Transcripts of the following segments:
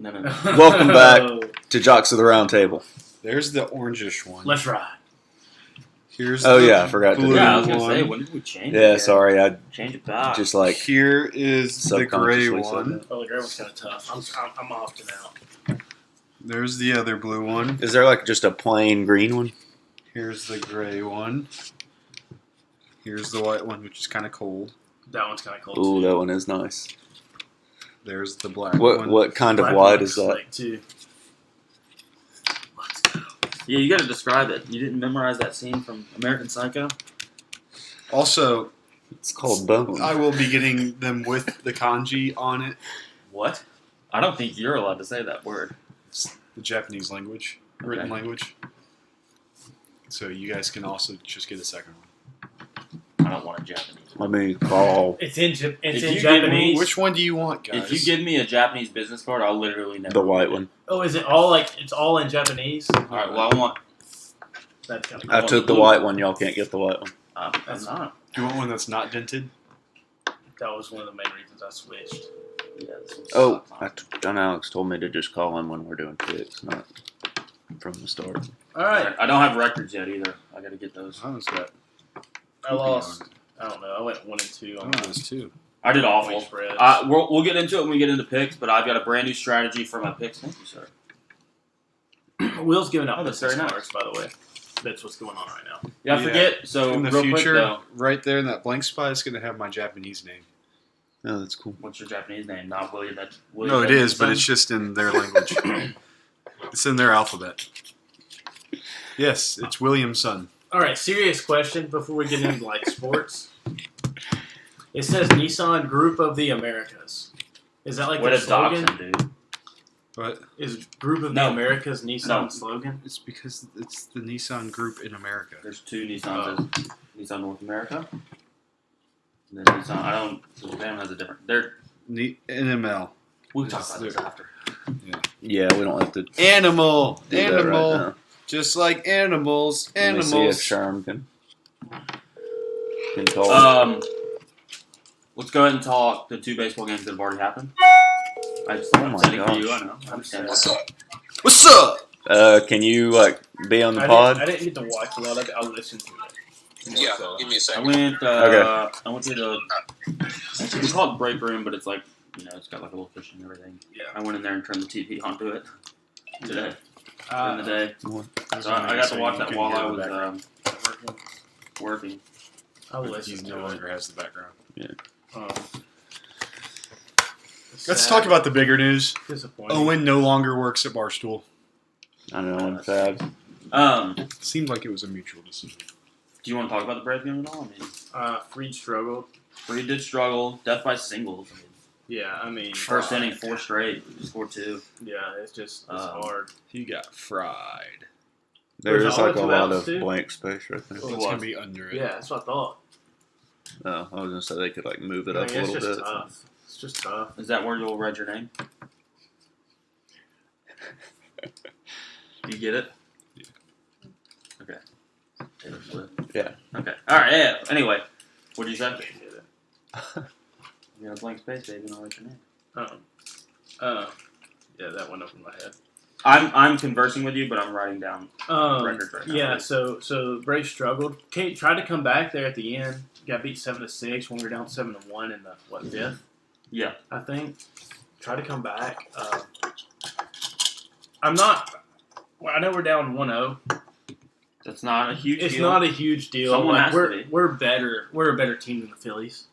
No. Welcome back to Jocks of the Round Table. There's the orangish one. Let's ride. Here's I forgot to do Yeah, I was that. going to say, when did we change it? Yeah, sorry. I Change it back. just like Here is the gray subconsciously said one. that. Oh, the gray one's kind of tough. I'm opting out. There's the other blue one. Is there like just a plain green one? Here's the gray one. Here's the white one, which is kind of cold. That one's kind of cold Ooh, too. that one is nice. There's the black one. What kind of Black white one's is that? slick, too. Let's go. Yeah, you got to describe it. You didn't memorize that scene from American Psycho? Also, It's called bone. I will be getting them with the kanji on it. What? I don't think you're allowed to say that word. It's the Japanese language, written language. So you guys can also just get a second one. I don't want a Japanese. Let me call It's in If you give Japanese. Which one do you want, guys? If you give me a Japanese business card, I'll literally never the white read it. one. Oh, is it all it's all in Japanese? All right, well, I want... That's kind of I cool. took the white one. Y'all can't get the white one. That's not. Do you want one that's not dented? That was one of the main reasons I switched. Yeah, this one's Oh, not. John Alex told me to just call in when we're doing picks, not from the start. All right. I don't have records yet either. I got to get those. I was got. I lost. I don't know. I went 1 and 2 on those too. I did awful. point spreads. We'll get into it when we get into picks, but I've got a brand new strategy for my picks. Thank you, sir. Will's giving out that's business very nice. cards, by the way. That's what's going on right now. Yeah, I Yeah. forget. So In the real quick future, though, right there in that blank spot, it's going to have my Japanese name. Oh, that's cool. what's your Japanese name? Not William. No, it is, but it's just in their language. It's in their alphabet. Yes, it's Williamson. All right, serious question before we get into sports. It says Nissan Group of the Americas. Is that like what their is Dobson, slogan? dude? But Is Group of the No. Americas Nissan No. slogan? it's because it's the Nissan Group in America. There's two Nissans. Nissan North America. And then Nissan. I don't. Japan has a different. They're. NML. We'll talk about this They're- after. Yeah, we don't have to do Animal. that right Animal. now. Just like animals. Let me see if Animals. Sherm can call. Let's go ahead and talk the two baseball games that have already happened. I just Oh I'm my sending for gosh. you. I know. I understand. What's up? What's up? Can you be on the I pod? didn't get to watch a lot of it. I listened to it. Yeah, So, give me a I second. went. Okay. I went to the. We call it break room, but it's like it's got like a little cushion and everything. yeah. I went in there and turned the TV onto it today Uh, during the day. So I got to watch that while I was working. I He listened no to it. longer has the background. Um, Let's sad, talk about the bigger news. disappointing. Owen no longer works at Barstool. I know, I'm sad. Seemed like it was a mutual decision. Do you want to talk about the Braves game at all? I mean, Freed struggled. Freed did struggle. Death by singles. I mean, Yeah, I mean, first inning, 4 straight. Scored 2. Yeah, it's hard. He got fried. There's There's like a all lot two of outs, too? blank space right there. It's Oh, going to be under it. Yeah, that's what I thought. Oh, I was gonna say they could move it I up mean, a it's little just bit. tough. It's just tough. Is that where you'll read your name? Do you get it? Okay. Taylor Swift. Yeah. Okay. All right. Yeah. Anyway, what did you say? You got a blank space, baby, and I'll write your name. Yeah, that went up in my head. I'm conversing with you, but I'm writing down records right now. Yeah, so Braves struggled. Kate tried to come back there at the end. Got beat 7-6 when we were down 7-1 in the fifth? Yeah. I think. Tried to come back. I'm not. Well, I know we're down 1-0. That's not a huge It's deal. not a huge deal. Someone has to we're be. we're better. We're a better team than the Phillies.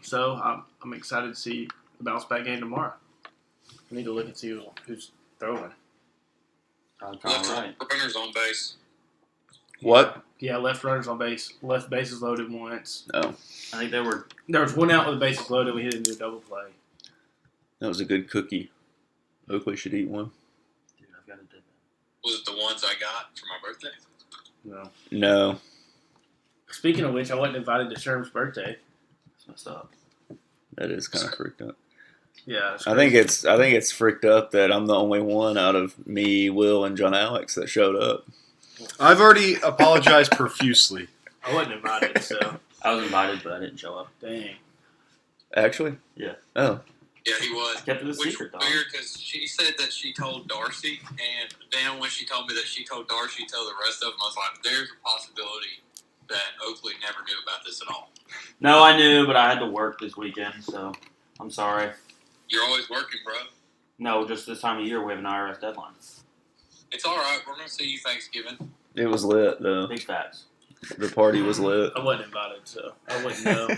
So I'm excited to see the bounce back game tomorrow. I need to look and see who's throwing. All right. Runners on base. What? Yeah, left runners on base. Left bases loaded once. Oh, I think they were. There was one out with the bases loaded. We hit into a double play. that was a good cookie. Oakley should eat one. Dude, I've got to do that. Was it the ones I got for my birthday? No. No. Speaking of which, I wasn't invited to Sherm's birthday. That's messed up. That is kind of freaked up. Yeah, it's I think it's freaked up that I'm the only one out of me, Will, and John Alex that showed up. I've already apologized profusely. I wasn't invited, so I was invited, but I didn't show up. dang. Actually? Yeah. Oh. Yeah, he was. Kept it a Which secret, was though. weird because she said that she told Darcy, and then when she told me that she told Darcy, tell the rest of them, I was like, there's a possibility that Oakley never knew about this at all. No, I knew, but I had to work this weekend, so I'm sorry. You're always working, bro. No, just this time of year we have an IRS deadline. It's all right. We're gonna see you Thanksgiving. It was lit though. Big facts. The party was lit. I wasn't invited, so I wouldn't know.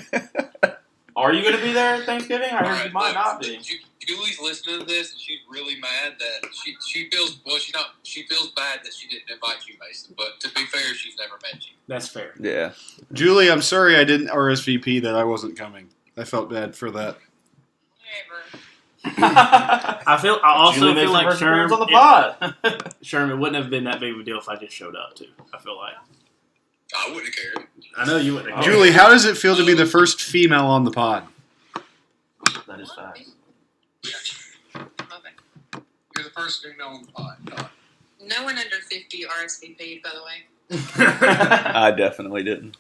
Are you going to be there at Thanksgiving? I All heard right, you might look, not be. Julie's listening to this, and she's really mad that she feels she feels bad that she didn't invite you, Mason. But to be fair, she's never met you. That's fair. Yeah. Julie, I'm sorry I didn't RSVP that I wasn't coming. I felt bad for that. Whatever. I also Julie feel makes like her first appearance Sherm, on the pod. Sherm, it wouldn't have been that big of a deal if I just showed up too. I feel like. I wouldn't have cared. I know you wouldn't have. Oh. Julie, how does it feel to be the first female on the pod? That is facts. You're the first female on the pod. No one under 50 RSVP'd, by the way. I definitely didn't.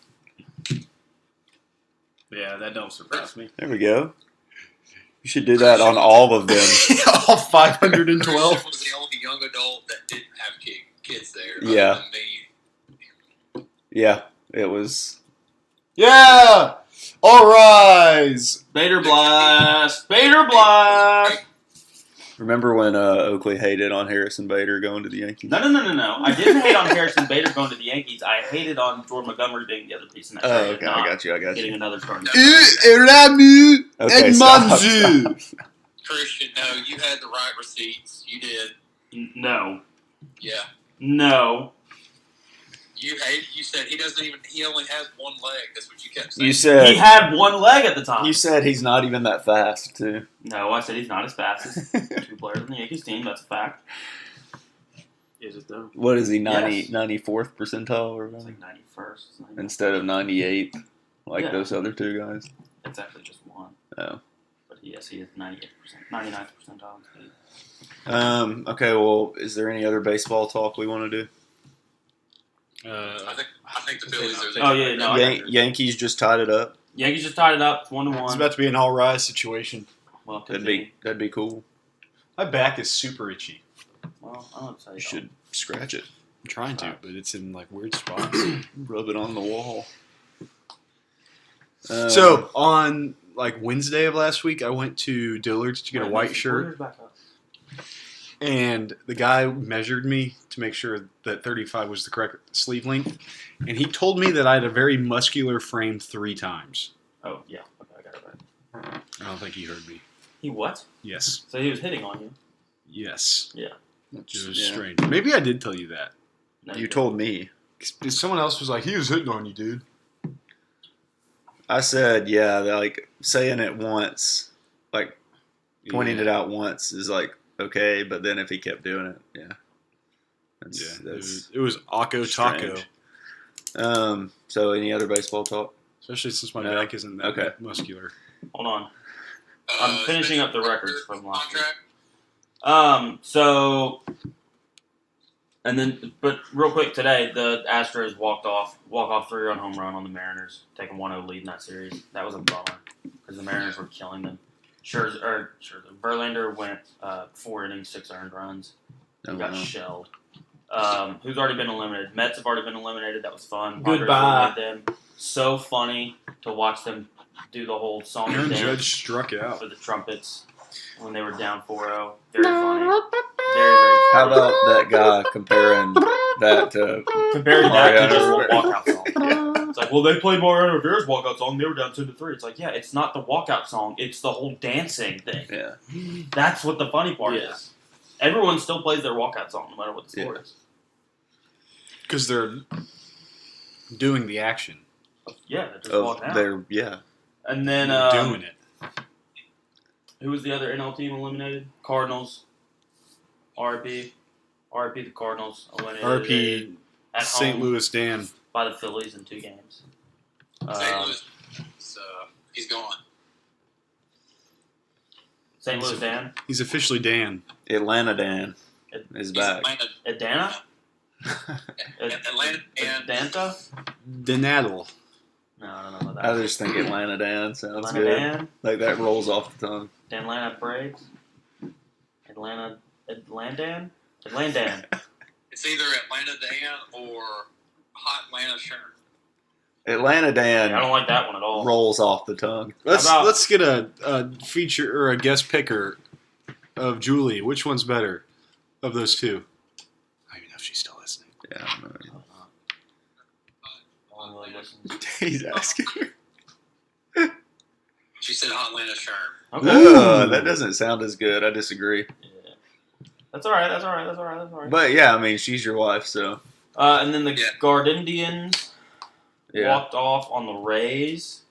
Yeah, that don't surprise me. There we go. You should do that on all of them. All 512. Christian was the only young adult that didn't have kids there. Yeah. Other than me. Yeah, it was. Yeah! All rise! Bader Blast! Bader Blast! Remember when Oakley hated on Harrison Bader going to the Yankees? No. I didn't hate on Harrison Bader going to the Yankees. I hated on Jordan Montgomery being the other piece in that Oh, trade. okay, not I got you. Getting another starting. Ramu Okay, and stop, Manju. stop. Christian, no, you had the right receipts. You did. No. Yeah. No. You said he only has one leg. That's what you kept saying. You said He had one leg at the time. you said he's not even that fast too. No, I said he's not as fast as two players on the Yankees team. That's a fact. Is it though? What is he, Yes. 94th percentile or It's something? like 91st. Instead of 98th, like Yeah. those other two guys? It's actually just one. Oh. But yes, he is 98%, 99th percentile speed. Okay, well, is there any other baseball talk we want to do? I think the Phillies are. Oh, yeah, no, I- Yankees just tied it up. Yankees just tied it up. It's 1-1. It's about to be an all rise situation. Well, could That'd be cool. My back is super itchy. Well, I don't say You should scratch it, I'm trying to, but it's in like weird spots. rub it on the wall. So on like Wednesday of last week, I went to Dillard's to get a white shirt, and the guy measured me to make sure that 35 was the correct sleeve length, and he told me that I had a very muscular frame 3 times. Oh, yeah. Okay, I got it right. I don't think he heard me. He what? Yes. So he was hitting on you. Yes. Yeah. Which was Yeah. strange. Maybe I did tell you that. No, You told me. 'Cause someone else was like, he was hitting on you, dude. I said, yeah, like saying it once, like pointing it out once is like okay, but then if he kept doing it, yeah. That's It was Akko Taco. strange. So any other baseball talk? Especially since my No. back isn't that Okay. muscular. Hold on. I'm finishing up the records from last week. Contract. So, and then, but real quick today, the Astros walk off 3-run home run on the Mariners, taking 1-0 lead in that series. That was a bummer because the Mariners were killing them. Verlander went 4 innings, 6 earned runs. He Oh, got wow. shelled. Who's already been eliminated? Mets have already been eliminated. That was fun. Goodbye. Padres eliminated them. So funny to watch them do the whole song and Aaron dance Judge struck out. for the trumpets when they were down 4-0. Very funny. Very, very How funny. about that guy comparing that to Comparing that to just Mariano one walkout song. It's like, well, they played Mariano Rivera's walkout song. They were down 2-3. It's like, yeah, it's not the walkout song. It's the whole dancing thing. yeah. That's what the funny part Yeah. is. Everyone still plays their walkout song no matter what the score is. Because they're doing the action. Yeah, they just Of walk out. their yeah. And then, Doing it. who was the other NL team eliminated? Cardinals. RIP. RIP the Cardinals eliminated RP at St. home Louis Dan. by the Phillies in 2 games. St. Louis. So he's gone. St. Louis Dan. He's officially Dan. Atlanta Dan is He's back. Adana? Atlanta and Adanta? Denadel. No, I don't know about that. I just think Atlanta Dan sounds Atlanta good. Dan? Like that rolls off the tongue. Atlanta Braves? Atlanta Dan? It's either Atlanta Dan or Hot Atlanta Sherm. Atlanta I Dan don't like that one at all. rolls off the tongue. Let's get a feature or a guest picker of Julie. Which one's better of those two? I don't even know if she's still listening. Yeah, I don't know. No one really listens. He's asking. She said Hot Atlanta Sherm. Okay. That doesn't sound as good. I disagree. Yeah. That's alright. But yeah, I mean, she's your wife, so And then the Yeah. Gardindians yeah. walked off on the Rays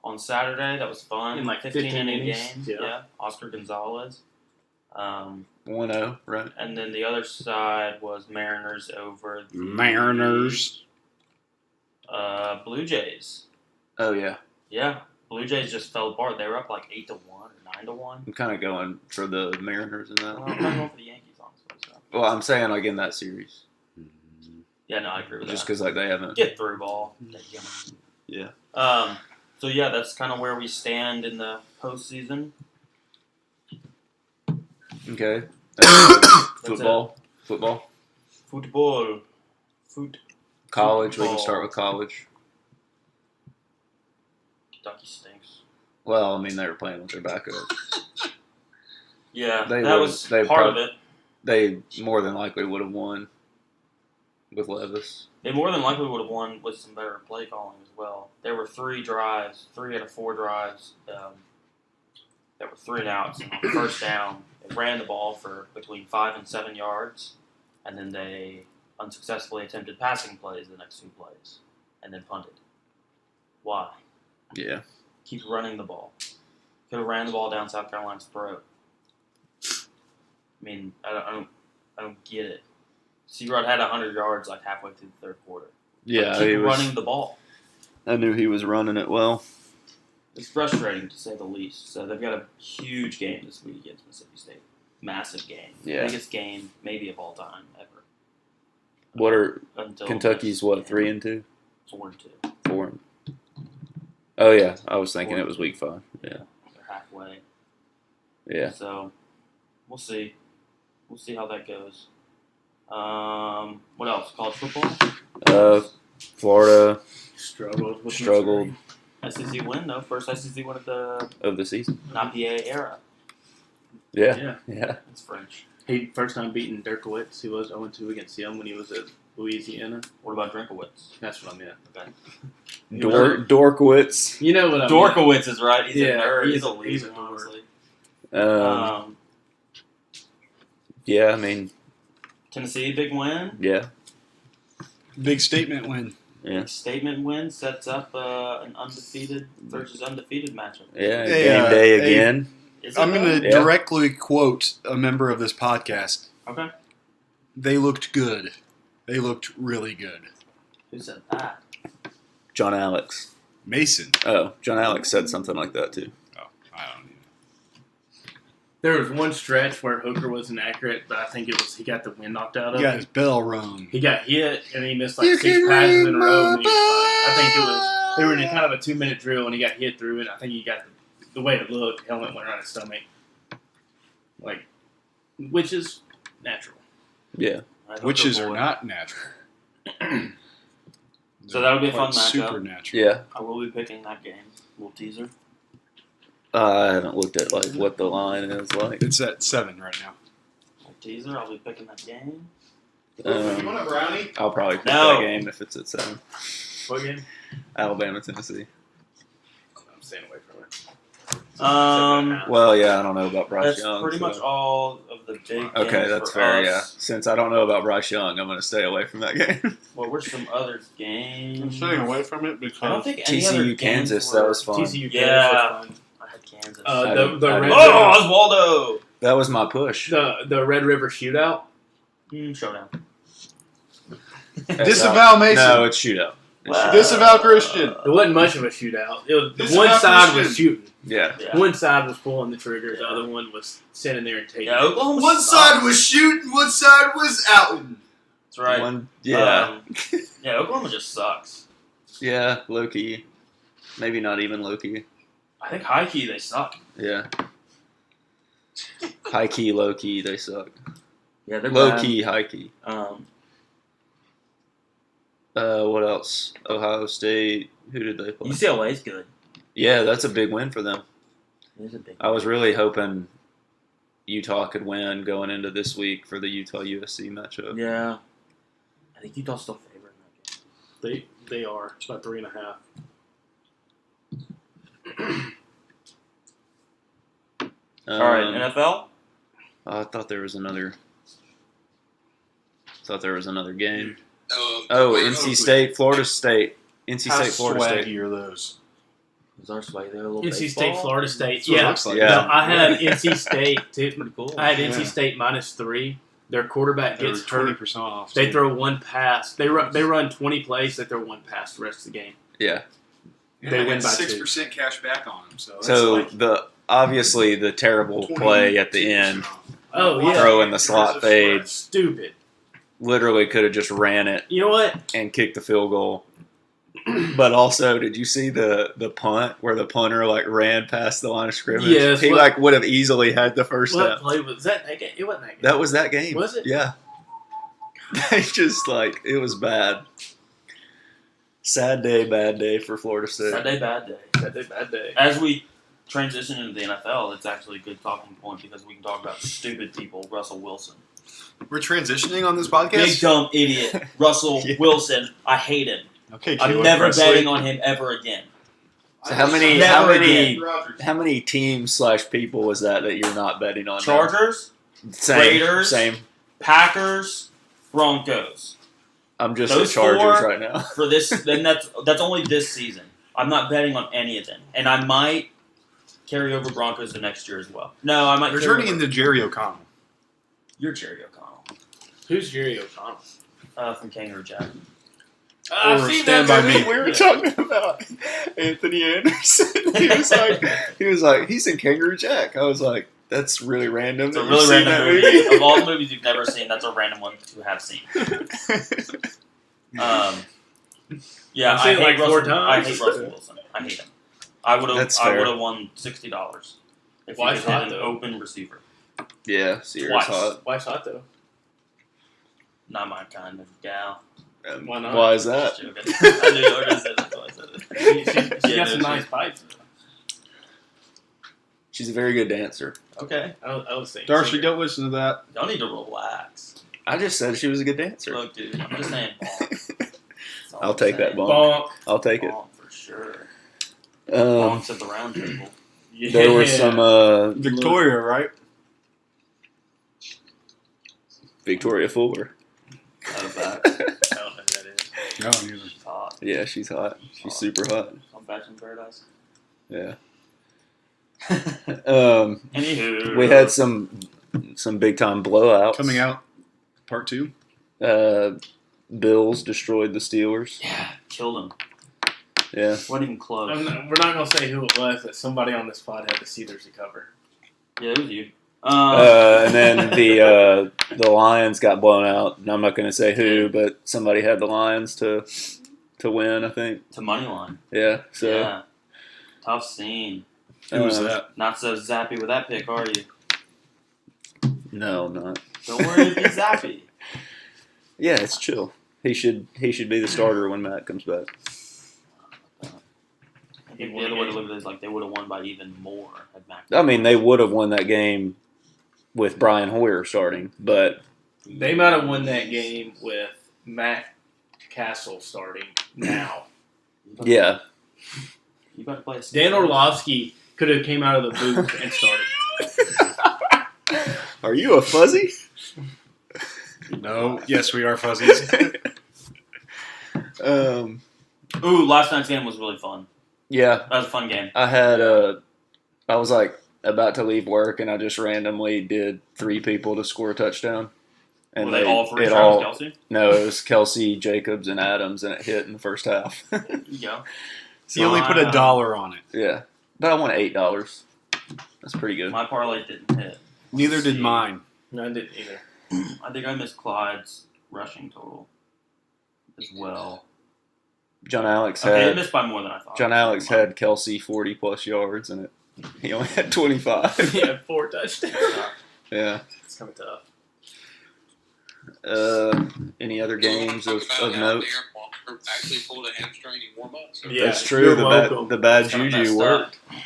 on Saturday. That was fun. In like 15 15 inning innings. game. Yeah. Oscar Gonzalez. 1-0, right? And then the other side was Mariners over the Mariners. Blue Jays. Oh yeah. Yeah. Blue Jays just fell apart. They were up like 8-1 or 9-1. I'm kind of going for the Mariners in that. I'm going for the Yankees, honestly. So. Well, I'm saying like in that series, Yeah, no, I agree with just that. because like they haven't. Get through ball. Yeah. So yeah, that's kind of where we stand in the postseason. Okay. That's Football. Football. College. We can start with college. Kentucky stinks. Well, I mean, they were playing with their backup. Yeah, They that would- was they part prob- of it. They more than likely would have won with Levis. They more than likely would have won with some better play calling as well. There were 3 out of 4 drives that were 3 and outs. And on the first down, they ran the ball for between 5 and 7 yards, and then they unsuccessfully attempted passing plays the next 2 plays, and then punted. Why? Yeah. Keep running the ball. Could have ran the ball down South Carolina's throat. I mean, I don't get it. C-Rod had 100 yards like halfway through the third quarter. Yeah, Like, keep he was. running the ball. I knew he was running it well. It's frustrating to say the least. So they've got a huge game this week against Mississippi State. Massive game. Yeah. Biggest game maybe of all time ever. What are Until Kentucky's? What 3-2, 4-2. 4. Oh yeah, I was thinking it was week 5. Yeah. They're halfway. Yeah. So we'll see. We'll see how that goes. What else? College football? Florida Struggled. With struggled SEC win, though. First SEC win of the of the season. Napier era. Yeah. Yeah. Yeah. It's French. He first time beating Derkowitz. He was 0-2 against him when he was at Louisiana. What about Drinkowitz? That's what I meant. Okay. Dorkowitz. You know what I mean? Dorkowitz is right. He's Yeah, a nerd. He's a he's loser, a dork. honestly. Yeah. I mean, Tennessee, big win. yeah. Big statement win. Yeah. Big statement win sets up an undefeated versus undefeated matchup. Yeah. Hey, Game day hey, again. Is it I'm going to Yeah. directly quote a member of this podcast. Okay. They looked good. They looked really good. Who said that? John Alex. Mason. Oh, John Alex said something like that too. Oh, I don't know. There was one stretch where Hooker was inaccurate, but I think it was he got the wind knocked out of He got him. his bell rung. He got hit and he missed like You 6 can passes ring in a row. And my he was fine. I think it was they were in kind of a 2-minute drill and he got hit through it. I think he got the way it looked. Helmet went around his stomach, like, which is natural. Yeah. Witches are not natural. So that'll be a Quite fun matchup. supernatural. Yeah. I will be picking that game. Little teaser. I haven't looked at like what the line is like. It's at 7 right now. Little teaser. I'll be picking that game. a brownie? I'll probably pick No. that game if it's at 7. What game? Alabama, Tennessee. I'm staying away from it. Well, yeah, I don't know about Bryce That's Young. pretty so- much all of the big games Okay, that's for fair. us. Yeah, since I don't know about Bryce Young, I'm going to stay away from that game. What were some other games? I'm staying away from it I don't because think any other TCU, games Kansas, were- that was fun. TCU Yeah. was fun. I had Kansas. I The didn't- Red Oh, Oswaldo! That was my push. the Red River Shootout. Showdown. Disavow Mason. No, it's shootout. It's Wow. shootout. Disavow Christian. It wasn't much of a shootout. It was This one is side Christian. was shooting. Yeah. Yeah. One side was pulling the trigger. The other one was sitting there and taking. Yeah, it. Oklahoma One sucks. side was shooting, one side was outing. That's right. Yeah. Yeah, Oklahoma just sucks. Yeah, low key. Maybe not even low key. I think high key they suck. Yeah. High key, low key, they suck. Yeah, they're Low bad. key, high key. What else? Ohio State. Who did they play? UCLA's good. Yeah, that's a big win for them. It is a big. I was really hoping Utah could win going into this week for the Utah USC matchup. Yeah. I think Utah's still favored in that game. They are. It's about 3.5. All right, NFL. I thought there was another. Game. Oh, NC State, Florida State. NC How State, Florida swaggy State. are those? Is our sway there a little NC baseball? State, Florida State. That's what it Yeah. looks like. Yeah. No, I had NC State. Pretty cool. I had NC Yeah. State -3. Their quarterback They're gets hurt. 20% off. They throw one pass. They run 20 plays. They throw one pass the rest of the game. Yeah. They win by 6% cash back on them. So, that's So like obviously the terrible play at the 22% end, off. Oh yeah, throw in the slot fade, stupid. literally could have just ran it You know what? and kicked the field goal. But also, did you see the punt where the punter ran past the line of scrimmage? Yes, He what- would have easily had the first What down. play was that? That game? It wasn't that game. That was that game. Was it? Yeah. They just it was bad. Sad day, bad day for Florida State. Bad day, bad day. Bad day. As we transition into the NFL, it's actually a good talking point because we can talk about stupid people. Russell Wilson, We're transitioning on this big podcast? dumb idiot. Russell Yeah. Wilson, I hate him. Okay, I'm Caleb never Presley. betting on him ever again. So how many teams / people was that you're not betting on? now? Chargers, Same, Raiders. Same. Packers, Broncos. I'm just Those the Chargers four- right now. For this, then that's only this season. I'm not betting on any of them, and I might carry over Broncos to next year as well. No, I might. They're carry turning over- into Jerry O'Connell. You're Jerry O'Connell Who's Jerry O'Connell? from Kangaroo Jack. I've Or seen Stand that By movie. Me. We were talking about Anthony Anderson. he was like, he's in Kangaroo Jack. I was like, that's really random. It's a that really you've seen random that movie. Of all the movies you've never seen, that's a random one to have seen. Yeah, I've I seen it hate like Russell. 4 I times. hate Russell Wilson. I hate him. I would That's have. I fair. would have won $60 if Why he could hit not, an though? open receiver. Yeah, Sierra's Twice. hot. Why not though? Not my kind of gal. Why not? Why is that? Just joking. I knew you were gonna say that, so I said it. She Yeah, got some no, nice pipes. She's a very good dancer. Okay, I was thinking. Darcy, don't listen to that. y'all need to relax. I just said she was a good dancer. Look, dude, I'm just saying. That's all I'll I'm take that saying. bonk. Bonk. I'll take it. Bonk for sure. Um, Bonks at the round table. Yeah. there were some Victoria, right? Victoria Fuller. Out of that. I don't know who that is. No, neither. She's hot. Yeah, she's hot. She's super hot. On Bachelor in Paradise. Yeah. Anywho, We had some big time blowouts Coming out, part 2. Bills destroyed the Steelers. Yeah, killed him. Yeah. Wasn't even close. We're not gonna say who it was, but somebody on this pod had the Steelers to cover. Yeah, it was you. And then the Lions got blown out. And I'm not going to say who, but somebody had the Lions to win, I think. To Moneyline. Yeah. So Yeah. Tough scene. Who was that? Not so zappy with that pick, are you? no, I'm not. Don't worry, be zappy. Yeah, it's chill. He should be the starter when Matt comes back. I think the other way to look at it is like they would have won by even more had Mac. I mean, they would have won that game with Brian Hoyer starting, but They might have won that game with Matt Castle starting now. yeah. You better play. Dan Orlovsky could have came out of the booth and started. Are you a fuzzy? No. Yes, we are fuzzies. Ooh, last night's game was really fun. Yeah, That was a fun game. I was like about to leave work, and I just randomly did 3 people to score a touchdown. Were they all for it Travis all Kelsey? no, it was Kelsey, Jacobs, and Adams, and it hit in the first half. There you go. He only put $1 on it. Yeah, but I won $8. That's pretty good. My parlay didn't hit. Neither did See. mine. No, I didn't either. I think I missed Clyde's rushing total as well. John Alex Okay, it had missed by more than I thought. John Alex had Kelsey 40+ yards, and he only had 25. He had 4 touchdowns. Yeah. It's kind of tough. Any other Do you wanna games talk of about how note? Darren Walker actually pulled a hamstring in warm-ups? Yeah, That's true. you're The welcome. bad It's kinda juju messed worked. up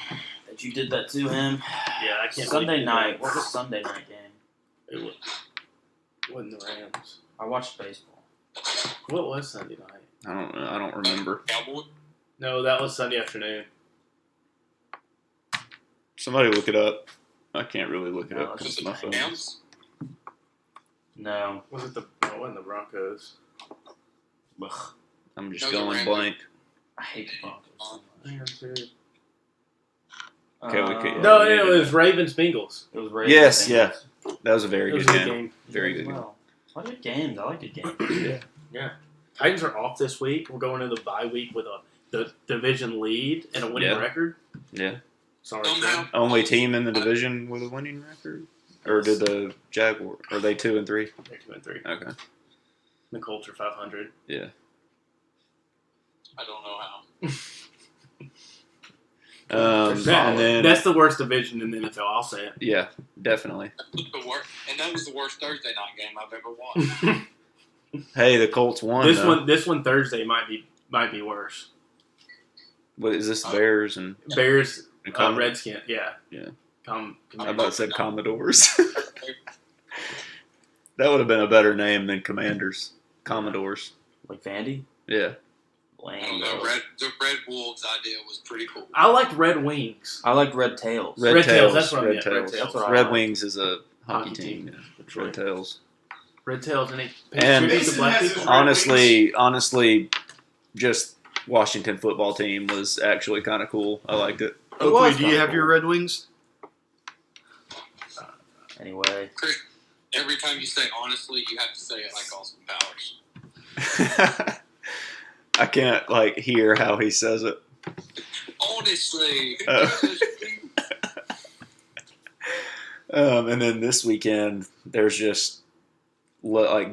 that you did that to him. Yeah, I can't. Sunday believe night. that. What was Sunday night game? It wasn't the Rams. I watched baseball. What was Sunday night? I don't know. I don't remember. Cowboy? No, that was Sunday afternoon. Somebody look it up. I can't really look it No, up it's because Was my it phone. the Rams? No. Was it the? No, it wasn't the Broncos. Ugh, I'm just No, the going Rams. blank. I hate the Broncos so much. Okay, we could- No, Yeah, it was Ravens Bengals. It was Ravens. Yes, Bengals. yeah. That was a very It was good a good game. game. Very good game. Well, I like games. I like good games. Titans are off this week. We're going into the bye week with the division lead and a winning Yeah. record. Yeah. Sorry, Somehow. Trent. Only team in the division with a winning record? Or did the Jaguar? Are they 2-3? They're 2-3. Okay. The Colts are 500. Yeah. I don't know how. And then That's the worst division in the NFL. I'll say it. yeah, definitely. The worst, and that was the worst Thursday night game I've ever watched. Hey, the Colts won. This one Thursday might be worse. What is this? Bears and Bears, Com- Redskins. Yeah. Yeah. Com- I about said Commodores. That would have been a better name than Commanders. Commodores. Like Vandy? Yeah. I don't Lame. know. The Red Wolves idea was pretty cool. I liked Red Wings. I like Red Tails. Red Tails, that's what I Red meant, Red Tails. Tails. That's what I Red like. Wings is a hockey Hockey team. team. Yeah. That's Red right. Tails. Red Tails and And- tribute to black Mason has people. his Honestly, just Washington football team was actually kind of cool. I liked it. It Oakley, was do you kinda have your cool. Red Wings? Anyway. Chris, every time you say honestly, you have to say it like Austin Powers. I can't hear how he says it. Honestly. And then this weekend, there's just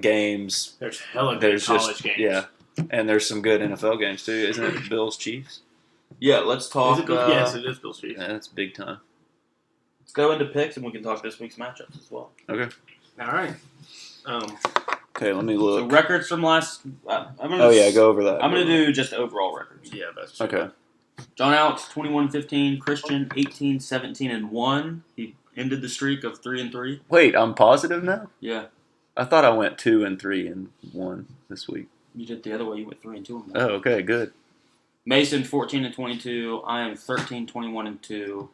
games. There's hella good There's college just games. yeah, and there's some good NFL games too, isn't it? Bills Chiefs. Yeah, let's talk. Is it Bill? Yes, it is Bill Street. Yeah, that's big time. Let's go into picks and we can talk this week's matchups as well. All right. Okay, let me So look. records from last. I'm gonna. Oh yeah, go over that. I'm gonna do just overall records. Yeah, that's Okay. John Alex 21-15, Christian 18-17-1. He ended the streak of 3-3. Wait, I'm positive now. Yeah, I thought I went 2-3-1 this week. you did the other way. You went 3-2. Oh, okay, good. Mason 14-22. I am 13-21-2.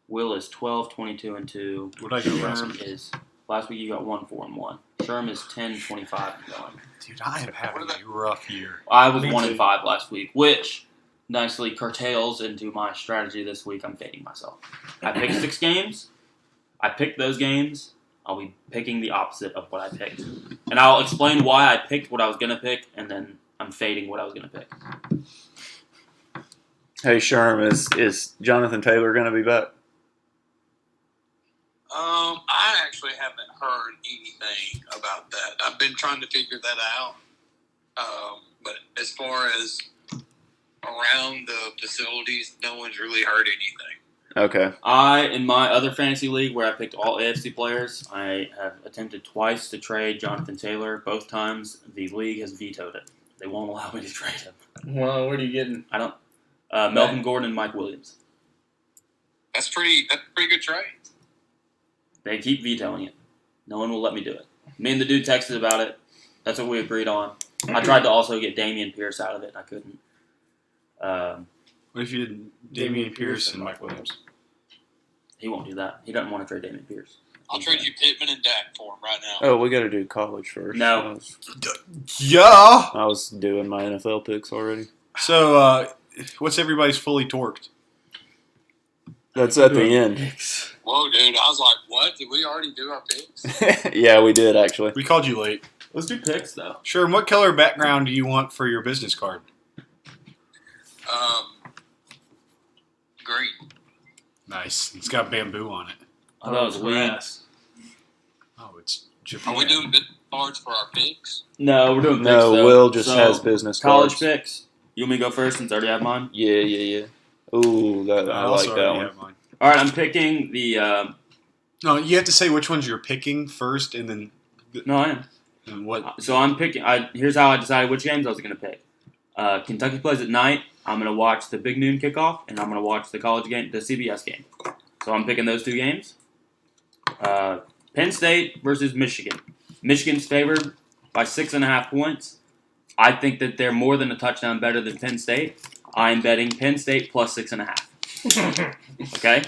Will is 12-22-2. What did I go last Sherm week? is last week. You got 1-4-1. Sherm is 10-25-1. Dude, I am having a rough year. I was Me 1-5 too. last week, which nicely curtails into my strategy this week. I'm fading myself. I picked 6 games. I picked those games. I'll be picking the opposite of what I picked, and I'll explain why I picked what I was gonna pick, and then I'm fading what I was gonna pick. Hey, Sherm, is Jonathan Taylor going to be back? I actually haven't heard anything about that. I've been trying to figure that out. But as far as around the facilities, no one's really heard anything. Okay. In my other fantasy league where I picked all AFC players, I have attempted twice to trade Jonathan Taylor. Both times the league has vetoed it. They won't allow me to trade him. Well, what are you getting? I don't. Melvin Gordon and Mike Williams. That's a pretty good trade. They keep vetoing it. No one will let me do it. Me and the dude texted about it. That's what we agreed on. I tried to also get Damian Pierce out of it, and I couldn't. What if you did Damian Pierce and Mike Williams? He won't do that. He doesn't want to trade Damian Pierce. I'll trade you Pittman and Dak for him right now. Oh, we got to do college first. No. Yeah. I was doing my NFL picks already. So, what's everybody's fully torqued? That's at the end. Whoa, dude! I was like, "What? Did we already do our picks?" Yeah, we did actually. We called you late. Let's do picks, though. Sure. And what color background do you want for your business card? Green. Nice. It's got bamboo on it. I thought it was weed. grass. Oh, it's Are Japan. we doing business cards for our picks? No, we're doing picks, No, though. Will just So, has business college cards. picks. You want me to go first since I already have mine? Yeah. Ooh, I also like that already one. have mine. All right, I'm picking the. No, you have to say which ones you're picking first, and then No, I am. and what. So I'm picking. Here's how I decided which games I was going to pick. Kentucky plays at night. I'm going to watch the big noon kickoff, and I'm going to watch the college game, the CBS game. So I'm picking those two games. Penn State versus Michigan. Michigan's favored by 6.5 points. I think that they're more than a touchdown better than Penn State. I'm betting Penn State plus 6.5. Okay,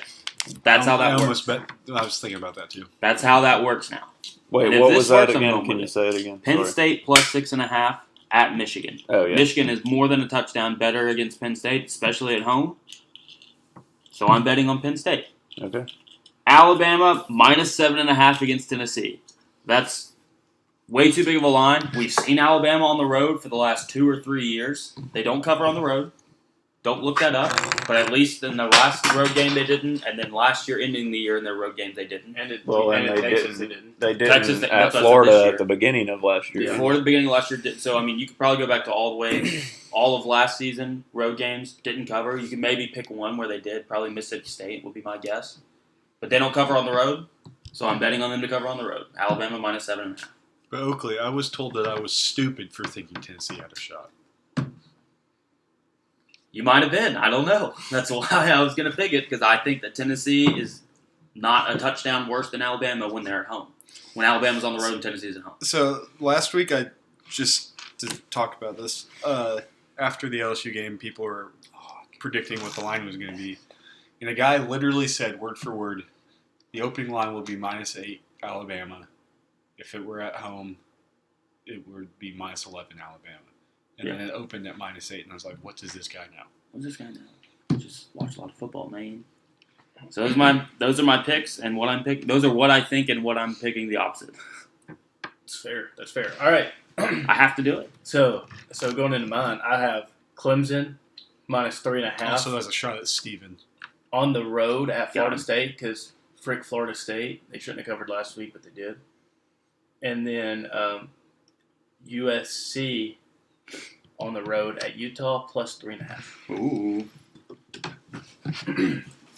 that's how that I works. almost bet. I was thinking about that too. That's how that works now. Wait, And if what this was that works, I'm again? going Can with you it. say it again? Penn Sorry. State plus 6.5 at Michigan. Oh yeah. Michigan is more than a touchdown better against Penn State, especially at home. So I'm betting on Penn State. Okay. Alabama minus 7.5 against Tennessee. That's way too big of a line. We've seen Alabama on the road for the last 2 or 3 years. They don't cover on the road. Don't look that up. But at least in the last road game they didn't, and then last year ending the year in their road games they didn't. And it, Well, and and in they Texas, didn't. they didn't. They did Texas, at that's what I said this Florida year. at the beginning of last year. Yeah. Florida at the beginning of last year did. So, I mean, you could probably go back to all of last season. Road games didn't cover. You could maybe pick one where they did. Probably Mississippi State would be my guess. But they don't cover on the road. So I'm betting on them to cover on the road. Alabama minus 7.5. But Oakley, I was told that I was stupid for thinking Tennessee had a shot. You might have been. I don't know. That's why I was going to pick it, because I think that Tennessee is not a touchdown worse than Alabama when they're at home. When Alabama's on the road and Tennessee's at home. So last week, I just to talk about this. After the LSU game, people were predicting what the line was going to be, and a guy literally said, word for word, the opening line will be -8 Alabama. If it were at home, it would be -11 Alabama. And then it opened at -8, and I was like, what does this guy know? What's this guy know? Just watch a lot of football, man. So those are my picks, and what I'm picking. Those are what I think, and what I'm picking the opposite. That's fair. That's fair. All right. I have to do it. So going into mine, I have Clemson minus 3.5 Also, there's a shot at Steven. on the road at Florida Yeah. State, because frick Florida State. They shouldn't have covered last week, but they did. And then USC on the road at Utah plus 3.5. Ooh.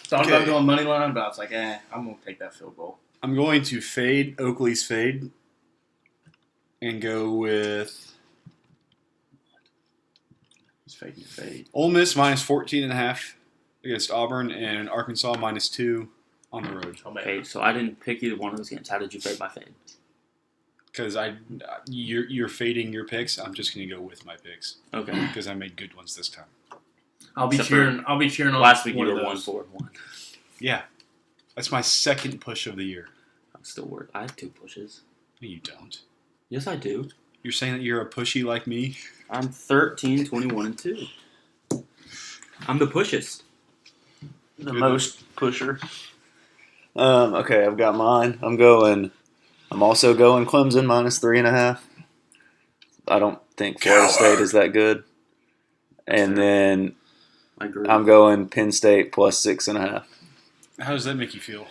Thought about Okay. going money line, but I was like, I'm going to take that field goal. I'm going to fade Oakley's fade and go with Just fade your fade. Ole Miss -14.5 against Auburn and Arkansas -2 on the road. Oh, man. Okay, so I didn't pick either one of those games. How did you fade my fade? Because you're fading your picks. I'm just going to go with my picks Okay. because I made good ones this time. I'll be Except cheering. I'll be cheering on Last week you one were of 1-4-1. Yeah, that's my second push of the year. I'm still worried. I have 2 pushes. No, you don't. Yes, I do. You're saying that you're a pushy like me? I'm 13, 21, and 2. I'm the pushest. The Good. most pusher. Okay, I've got mine. I'm also going Clemson -3.5. I don't think Florida State is that good. And then I agree. I'm going Penn State plus 6.5. How does that make you feel?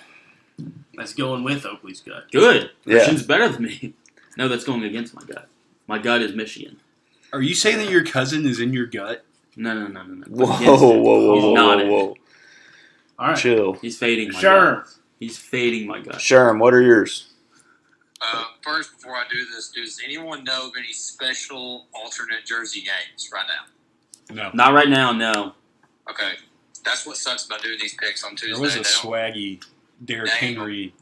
That's going with Oakley's gut. Good. Yeah. Christian's better than me. No, that's going against my gut. My gut is Michigan. Are you saying that your cousin is in your gut? No. Whoa, Against whoa, it. whoa, He's whoa, not whoa, in it. whoa. All right. Chill. He's fading my Sure. gut. He's fading my gut. Sherm, what are yours? First, before I do this, does anyone know of any special alternate jersey games right now? No. Not right now, no. Okay, that's what sucks about doing these picks on Tuesday. There was a They don't- swaggy Derrick Dang. Henry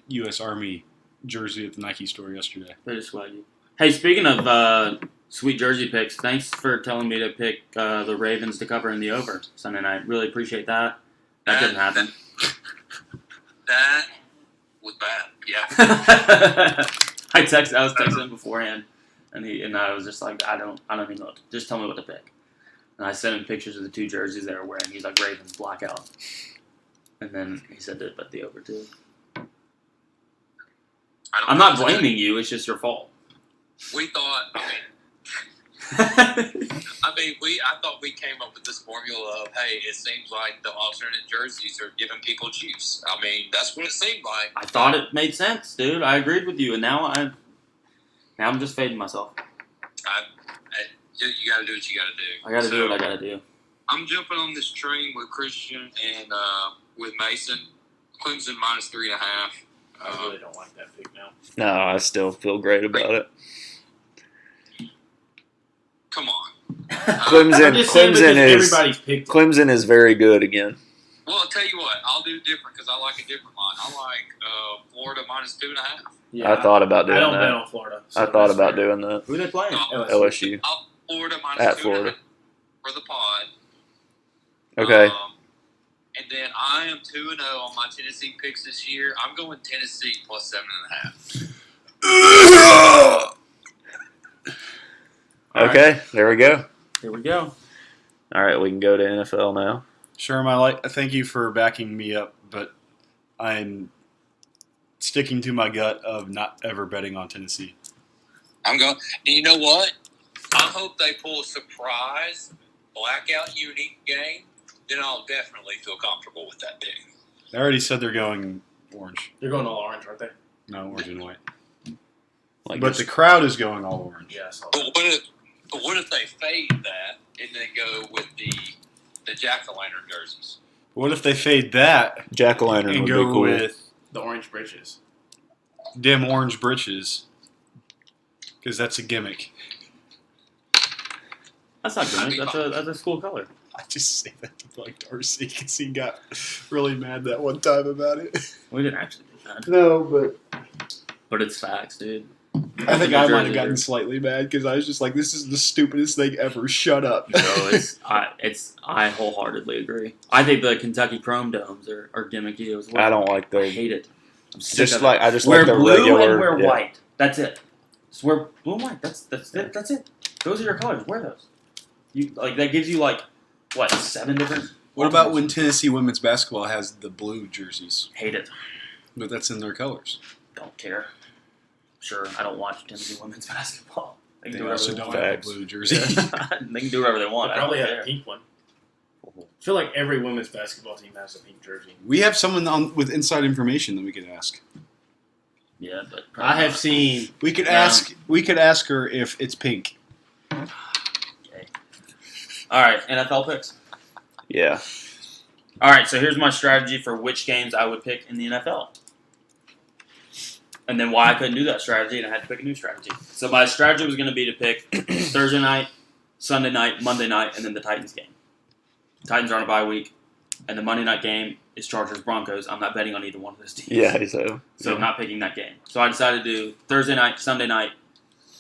U.S. Army jersey at the Nike store yesterday. Very swaggy. Hey, speaking of sweet jersey picks, thanks for telling me to pick the Ravens to cover in the over Sunday night. Really appreciate that. That didn't happen. That was bad. Yeah. I was texting him beforehand, and I was just like, I don't even know. Just tell me what to pick. And I sent him pictures of the 2 jerseys they were wearing. He's like, Ravens blackout. And then he said to bet the over too. I'm not blaming you. It's just your fault. We thought. I thought we came up with this formula of, hey, it seems like the alternate jerseys are giving people juice. I mean, that's what it seemed like. I thought it made sense, dude. I agreed with you, and now I'm just fading myself. You got to do what you got to do. I got to do So, what I got to do. I'm jumping on this train with Christian and with Mason. Clemson minus 3.5. I really don't like that pick now. No, I still feel great about it. Come on. Clemson, I'm just saying because Clemson is everybody's picked it. Clemson is very good again. Well, I'll tell you what. I'll do different because I like a different line. I like Florida minus 2.5. Yeah, I thought about doing I don't bet that. on Florida. I so thought that's about fair. doing that. Who are they playing? LSU Florida minus at 2.5 Florida. for the pod. Okay. And then I am 2-0 on my Tennessee picks this year. I'm going Tennessee plus 7.5. Okay, there we go. Here we go. All right, we can go to NFL now. Sherm, thank you for backing me up, but I'm sticking to my gut of not ever betting on Tennessee. I'm going. And you know what? I hope they pull a surprise blackout unique game. Then I'll definitely feel comfortable with that pick. They already said they're going orange. They're going all orange, aren't they? No, orange and white. Like But the crowd is going all orange. Yeah, I saw But that. what if they fade that and then go with the jack-o'-lantern jerseys? What if they fade that jack-o'-lantern and would go be cool. with The orange britches. dim orange britches? Because that's a gimmick. That's not good. That's a school color. I just say that to like Darcy because he got really mad that one time about it. We didn't actually do that. No, but It's facts, dude. I think New I might Jersey have gotten or- slightly mad because I was just like, "This is the stupidest thing ever." Shut up. No, I wholeheartedly agree. I think the Kentucky Chrome Domes are gimmicky as well. I don't like I those. hate it. I'm sick Just of like it. I just Wear like the blue regular. and wear yeah. white. That's it. Just wear blue and white. That's it. That's it. Those are your colors. Wear those. You like that gives you like what 7 different. What about when Tennessee women's basketball has the blue jerseys? Hate it. But that's in their colors. Don't care. Sure, I don't watch Tennessee women's basketball. They can They do whatever also they don't want. have a Facts. blue jersey. They can do whatever they want. They I probably don't have a care. pink one. I feel like every women's basketball team has a pink jersey. We have someone with inside information that we could ask. Yeah, but I have seen. We could No. ask. We could ask her if it's pink. Okay. All right, NFL picks. Yeah. All right, so here's my strategy for which games I would pick in the NFL. And then why I couldn't do that strategy and I had to pick a new strategy. So my strategy was going to be to pick Thursday night, Sunday night, Monday night, and then the Titans game. Titans are on a bye week, and the Monday night game is Chargers-Broncos. I'm not betting on either one of those teams. Yeah. So. So I'm not picking that game. So I decided to do Thursday night, Sunday night,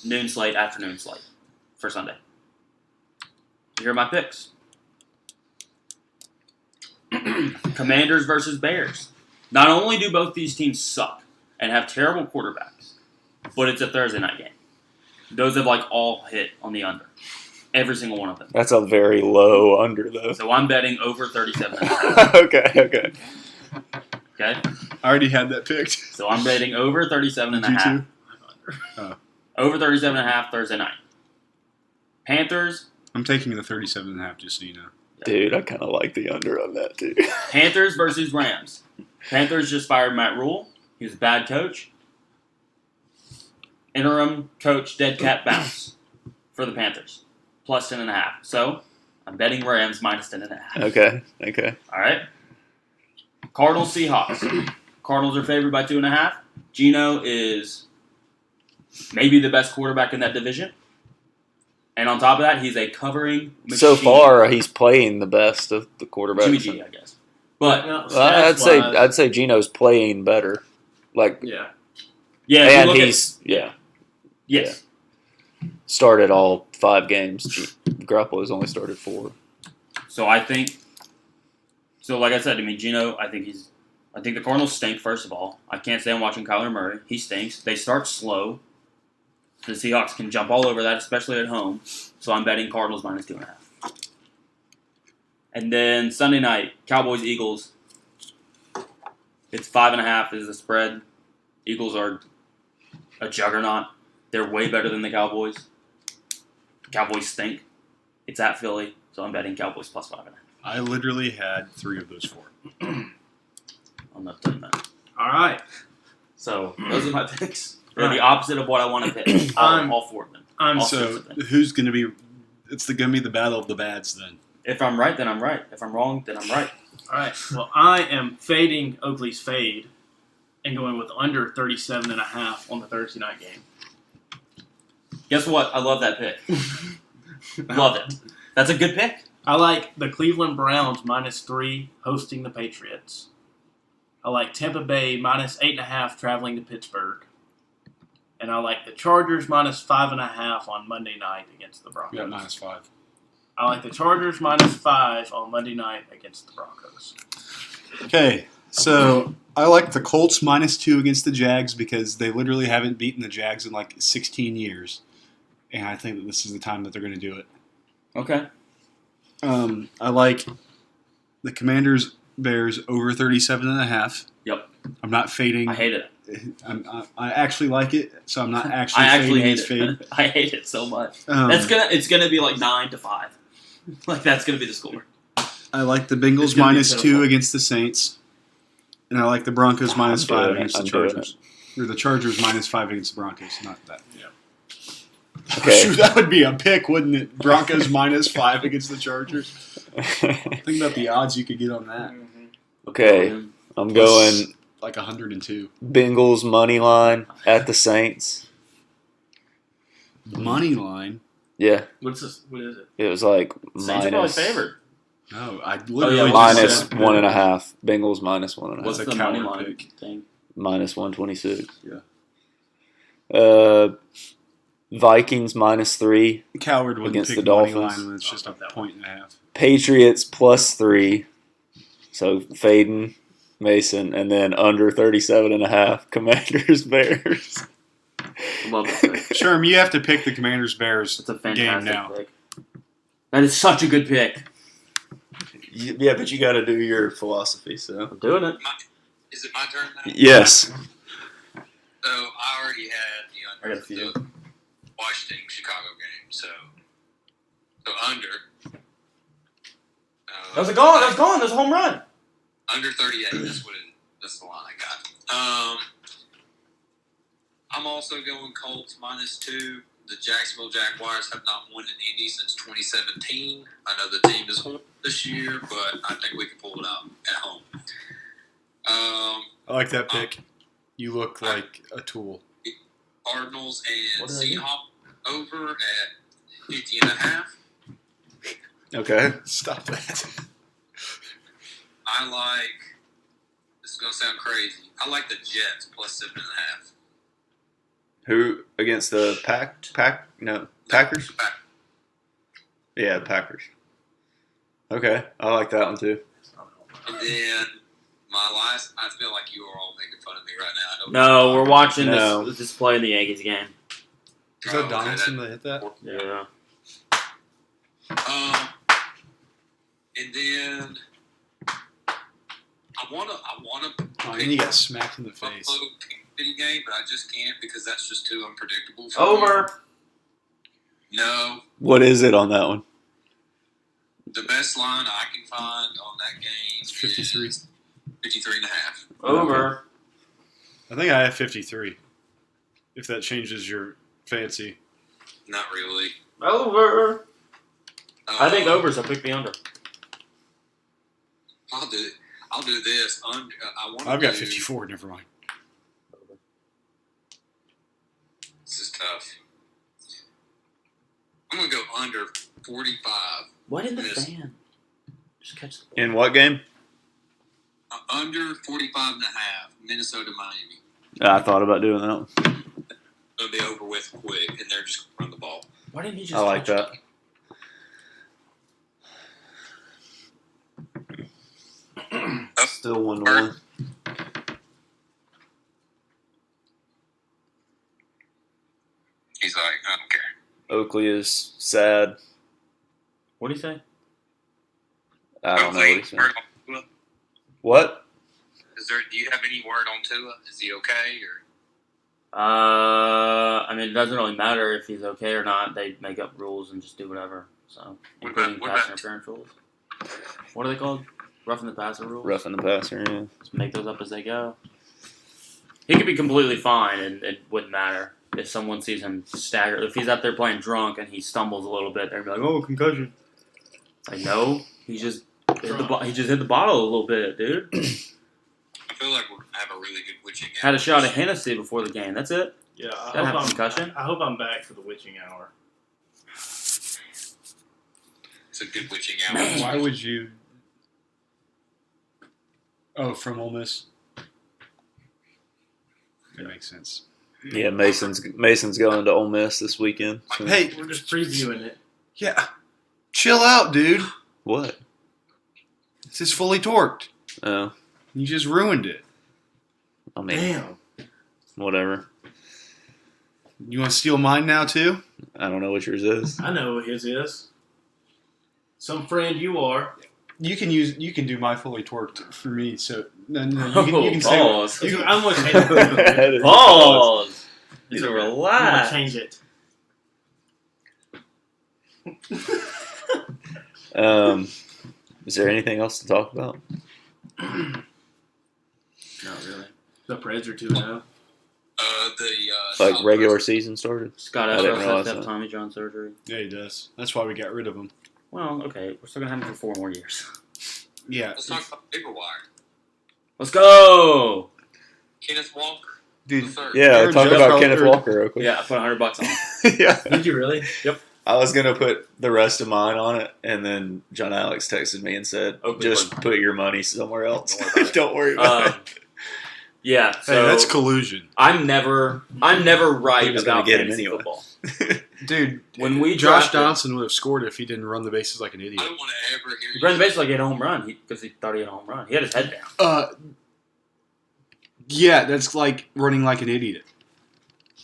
noon slate, afternoon slate for Sunday. Here are my picks. Commanders versus Bears. Not only do both these teams suck and have terrible quarterbacks, but it's a Thursday night game. Those have like all hit on the under. Every single one of them. That's a very low under though. So I'm betting over 37.5. Okay. Okay? I already had that picked. So I'm betting over 37.5. You too? Over 37.5 Thursday night. Panthers. I'm taking the 37.5, just so you know. Dude, I kind of like the under on that too. Panthers versus Rams. Panthers just fired Matt Rule. He was a bad coach. Interim coach dead cat bounce for the Panthers. Plus 10.5. So I'm betting Rams minus 10.5. Okay. All right. Cardinals Seahawks. Cardinals are favored by 2.5. Geno is maybe the best quarterback in that division. And on top of that, he's a covering machine. So far, he's playing the best of the quarterbacks. Jimmy G, I guess. But No, I'd say Gino's playing better. Like, Yeah. yeah, if you and look he's yes. started all 5 games. Garoppolo's only started 4. So I think. So like I said, I mean Geno. I think the Cardinals stink. First of all, I can't stand watching Kyler Murray. He stinks. They start slow. The Seahawks can jump all over that, especially at home. So I'm betting Cardinals minus 2.5. And then Sunday night, Cowboys Eagles. It's 5.5 is the spread. Eagles are a juggernaut. They're way better than the Cowboys. The Cowboys stink. It's at Philly, so I'm betting Cowboys plus 5.5. I literally had 3 of those 4. I'm not doing that. All right. So those are my picks. They're the opposite of what I want to pick. All 4 of them. I'm All So 6 of them. who's going to be it's going to be the battle of the bads then. If I'm right, then I'm right. If I'm wrong, then I'm right. All right. Well, I am fading Oakley's fade and going with under 37.5 on the Thursday night game. Guess what? I love that pick. Love it. That's a good pick. I like the Cleveland Browns -3 hosting the Patriots. I like Tampa Bay -8.5 traveling to Pittsburgh. And I like the Chargers -5.5 on Monday night against the Broncos. Yeah, -5. I like the Chargers -5 on Monday night against the Broncos. Okay, so I like the Colts -2 against the Jags because they literally haven't beaten the Jags in like 16 years. And I think that this is the time that they're going to do it. Okay. I like the Commanders Bears over 37.5. Yep. I'm not fading. I hate it. I actually like it, so I'm not actually I actually fading hate his it. fade. I hate it so much. It's It's gonna be like 9-5. Like that's gonna be the score. I like the It's Bengals gonna be -2 pitiful. against the Saints, and I like the Broncos -5 doing it. against the I'm doing Chargers. Or the Chargers -5 against the Broncos. Not that. Yeah. Okay. Shoot, that would be a pick, wouldn't it? Broncos -5 against the Chargers. Think about the odds you could get on that. Okay. I'm going Like 102. Bengals money line at the Saints. Money line. Yeah, What's this? What is it? it was like Saints are probably minus favored. No, I literally just minus said- 1.5. Bengals -1.5. What's a the money coward line pick. thing? -126. Yeah. Vikings -3. Coward wouldn't Against pick the the money Dolphins. line when it's just a point and a half. Patriots +3. So fading Mason, and then under 37.5. Commanders Bears. Love that pick. Sherm, you have to pick the Commanders Bears It's a game fantastic now. pick. That is such a good pick. Yeah, but you got to do your philosophy. So I'm doing it. Is it my turn now? yes, So I already had the I under got a few. the Washington Chicago game. So under. That's a gone. That's gone. That's a home run. Under 38. That's the line I got. I'm also going Colts -2. The Jacksonville Jaguars have not won in Indy since 2017. I know the team is home this year, but I think we can pull it out at home. I like that pick. You look like a tool. Cardinals and What did I do? Seahawks over at 50.5. okay. Stop that. I like. This is gonna sound crazy. I like the Jets +7.5. Who against the Packers? Yeah, Packers. Okay, I like that one too. And then my last. I feel like you are all making fun of me right now. I don't No, we're watching No. this play in the Yankees game. Is that Donaldson that hit that? Yeah. And then I wanna Oh, and you got smacked in the face. Buffalo City game, but I just can't because that's just too unpredictable. For Over. Me. No, What is it on that one? the best line I can find on that game It's 53. is 53.5. Over. I think I have 53. If that changes your fancy. Not really. Over. I think Uh, over, so pick the under. I'll do this. I want. I've got 54. Never mind. This is tough. I'm gonna go under 45. What in the Yes. fan? Just catch the ball. In what game? Under 45.5. Minnesota, Miami. I thought about doing that one. It'll be over with quick, and they're just gonna run the ball. Why didn't he just I like catch that. Still 1-1. He's like, I don't care. Oakley is sad. What do you say? I don't know what he's saying. Word on Tua? What? Do you have any word on Tua? Is he okay or? I mean, it doesn't really matter if he's okay or not. They make up rules and just do whatever. So, What including about- pass interference rules. What are they called? Roughing the passer rules. Roughing the passer, yeah. Just make those up as they go. He could be completely fine, and it wouldn't matter. if someone sees him stagger, if he's out there playing drunk and he stumbles a little bit, they're gonna be like, "Oh, concussion." It's like, no, he just hit the bottle a little bit, dude. I feel like we're gonna have a really good witching hour. Had a shot of Hennessy before the game. That's it. Yeah, Didn't have a concussion. I hope I'm back for the witching hour. It's a good witching hour. Why would you? Oh, from Ole Miss. That makes sense. Yeah, Mason's going to Ole Miss this weekend. So. Hey, We're just previewing it. yeah, chill out, dude. What? This is fully torqued. Oh, You just ruined it. I mean, Damn. whatever. You want to steal mine now too? I don't know what yours is. I know what his is. Some friend you are. You can do my fully torqued for me. So no, you can say Balls. I'm going to change it. That is Balls. These So are I'm going to relax. change it. Is there anything else to talk about? Not really. The Preds are 2-0. Like regular season started? Scott I didn't Estes has realize to have that. Tommy John surgery. Yeah, he does. That's why we got rid of him. Well, okay, we're still gonna have him for 4 more years. Yeah, Let's talk about Paper Wire. Let's go. Kenneth Walker, dude. the third. Yeah, Aaron talk Judge about probably- Kenneth Walker real quick. Yeah, I put $100 on. Yeah. Did you really? I was going to put the rest of mine on it, and then John Alex texted me and said, Oakley just put put your money somewhere else. Don't worry about it. Don't worry about it. Yeah, Hey, so that's collusion, I'm never right He was gonna about get him fantasy anyway. football. dude. When we Josh drafted- Donaldson would have scored if he didn't run the bases like an idiot. I don't want to ever hear He you. ran the base like he had a home run because he thought he had a home run. He had his head down. Yeah, that's like running like an idiot.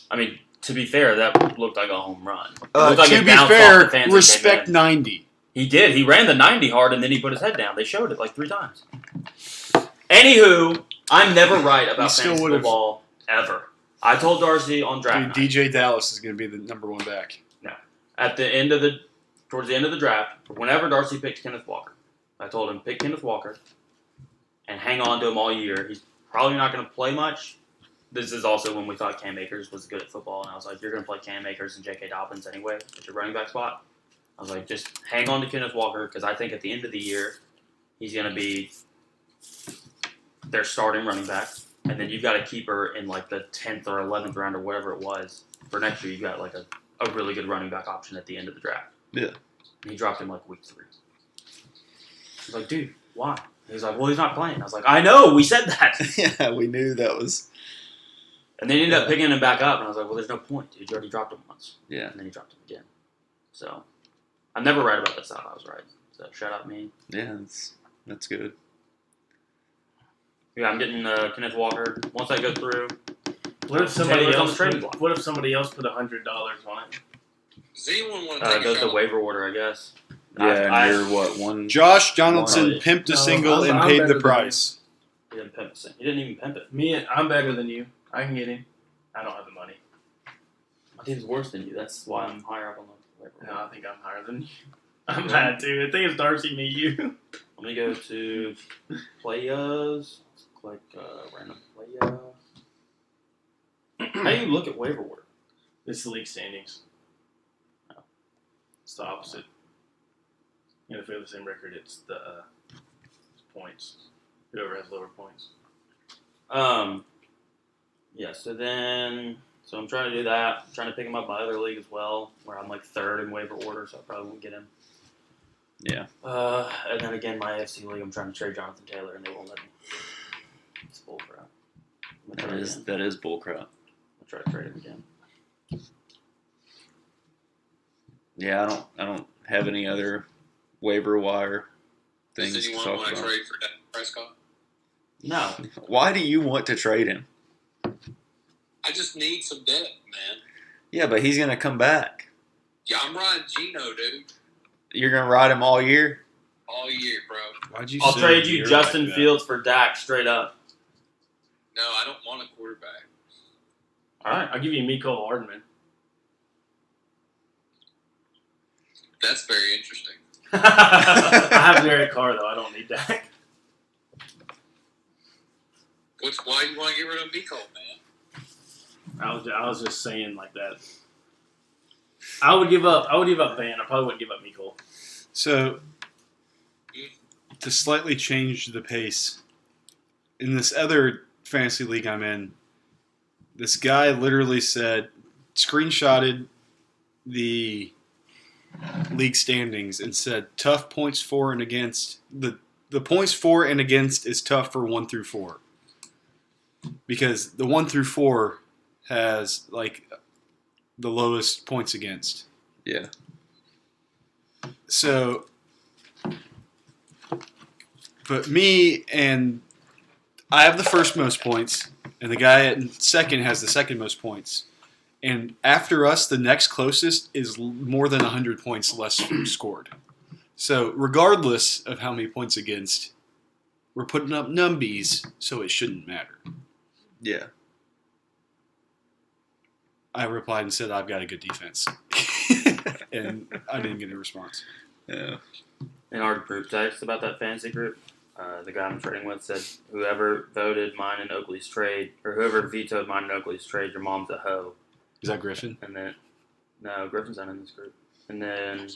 I mean, to be fair, that looked like a home run. It looked like To it be bounced off fair, the fence and respect came in. 90. He did. He ran the 90 hard and then he put his head down. They showed it like 3 times. Anywho, I'm never right He about still fantasy would've- football ever. I told Darcy on draft night, Dude, DJ Dallas is going to be the number one back. towards the end of the draft, whenever Darcy picked Kenneth Walker, I told him pick Kenneth Walker and hang on to him all year. He's probably not going to play much. This is also when we thought Cam Akers was good at football, and I was like, you're going to play Cam Akers and J.K. Dobbins anyway at your running back spot. I was like, just hang on to Kenneth Walker because I think at the end of the year he's going to be their starting running back, and then you've got a keeper in like the 10th or 11th round or whatever it was for next year. You've got like a really good running back option at the end of the draft. Yeah. And he dropped him like week 3. I was like, dude, why? He's like, well, he's not playing. I was like, I know, we said that. Yeah, we knew that was. And then he ended up picking him back up, and I was like, well, there's no point, dude. You already dropped him once. Yeah. And then he dropped him again. So, I'm never right about that stuff. I was right. So, shout out me. Yeah, that's good. Yeah, I'm getting Kenneth Walker. Once I go through, What if somebody Taylor's on else? the trading block. What if somebody else put $100 on it? Does anyone want to take a goes shot? to waiver order, I guess. Yeah, I- and you're what, one? Josh Donaldson Wow. pimped a No, single I'm and paid better the than price. He didn't pimp it. He didn't even pimp it. I'm better than you. I can get him. I don't have the money. My team's worse than you. That's why I'm higher up on the waiver order. No, I think I'm higher than you. I'm bad too. I think it's Darcy, me, you. Let me go to players. Let's click random player. How do you look at waiver order? It's the league standings. It's the opposite. And if we have the same record, it's the points. Whoever has lower points. Yeah, so I'm trying to do that. I'm trying to pick him up my other league as well, where I'm like 3rd in waiver order, so I probably won't get him. Yeah. And then again, my AFC league, I'm trying to trade Jonathan Taylor, and they won't let me. It's bullcrap. That is bullcrap. I'll try to trade him again. Yeah, I don't have any other waiver wire things Does to anyone talk want to about. trade for Dak Prescott? No. Why do you want to trade him? I just need some depth, man. Yeah, but he's gonna come back. Yeah, I'm riding Gino, dude, You're gonna ride him all year. all year, bro. Why'd you I'll say trade you you're Justin like that? Fields for Dak straight up. No, I don't want a quarterback. All right. I'll give you Mecole Hardman. That's very interesting. I have Derek Carr though. I don't need Dak. Why do you want to get rid of Miko, man? I was just saying like that. I would give up Van. I probably wouldn't give up Mecole. So, to slightly change the pace, in this other fantasy league I'm in, this guy literally screenshotted the league standings and said tough points for and against. The points for and against is tough for 1 through 4. Because the 1 through 4 has like the lowest points against. Yeah. So, but me and I have the first most points, and the guy at second has the second most points. And after us, the next closest is more than 100 points less scored. So, regardless of how many points against, we're putting up numbies, so it shouldn't matter. Yeah. I replied and said, I've got a good defense. And I didn't get a response. Yeah. In our group text about that fantasy group, the guy I'm trading with said, whoever voted mine and Oakley's trade, or whoever vetoed mine and Oakley's trade, your mom's a hoe. Is that Griffin? And then, no, Griffin's not in this group. And then,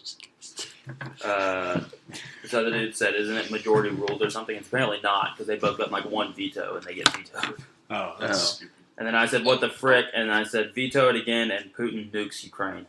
this other dude said, isn't it majority ruled or something? It's apparently not, because they both got like one veto and they get vetoed. Oh, that's Oh. stupid. And then I said, what the frick? And I said, veto it again and Putin nukes Ukraine.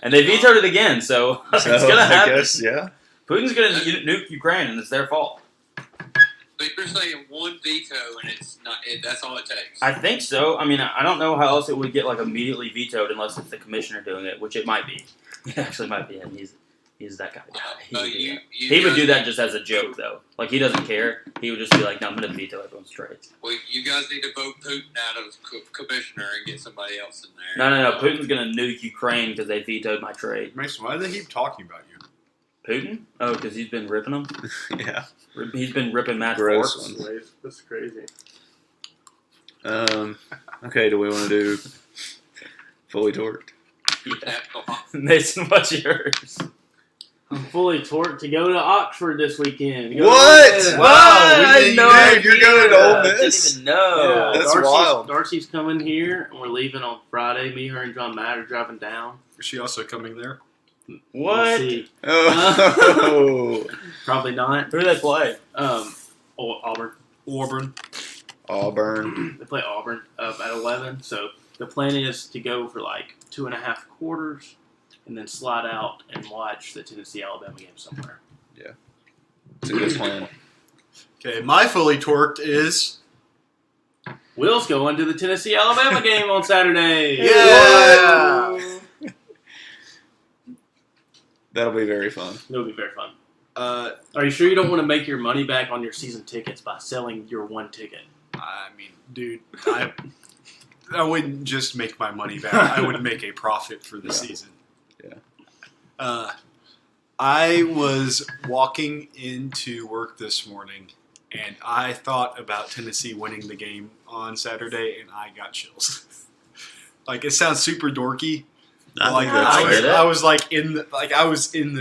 And they vetoed it again, so it's So, going to I happen. guess, yeah. Putin's going to nuke Ukraine, and it's their fault. But you're saying one veto, and it's not. That's all it takes. I think so. I mean, I don't know how else it would get like immediately vetoed unless it's the commissioner doing it, which it might be. It actually might be him. He's that kind of guy. He would do that just as a joke, though. Like, he doesn't care. He would just be like, no, I'm going to veto everyone's trades. Well, you guys need to vote Putin out of commissioner and get somebody else in there. No. Putin's going to nuke Ukraine because they vetoed my trade. Mason, why do they keep talking about you? Putin? Oh, because he's been ripping them? Yeah. He's been ripping Matt Gross Forks. ones. That's crazy. Okay, do we want to do fully torqued? Yeah. Mason, what's yours? I'm fully torqued to go to Oxford this weekend. Go What? to Ole Miss. Wow, I we had no didn't- idea. you're going to Ole I Miss? didn't even know. Yeah, That's Darcy's, wild. Darcy's coming here, and we're leaving on Friday. Me, her, and John Matt are driving down. Is she also coming there? We'll What? see. Oh. Probably not. Who do they play? Auburn. Auburn. Auburn. They play Auburn at 11. So the plan is to go for like 2.5 quarters, and then slide out and watch the Tennessee-Alabama game somewhere. It's a good plan. Okay, my fully torqued is Will's going to the Tennessee-Alabama game on Saturday. Yeah. That'll be very fun. It'll be very fun. uh, Are you sure you don't want to make your money back on your season tickets by selling your one ticket? I mean, dude, I wouldn't just make my money back. I would make a profit for the Yeah. season. Yeah. I was walking into work this morning, and I thought about Tennessee winning the game on Saturday, and I got chills. Like, it sounds super dorky. Like, I was like in the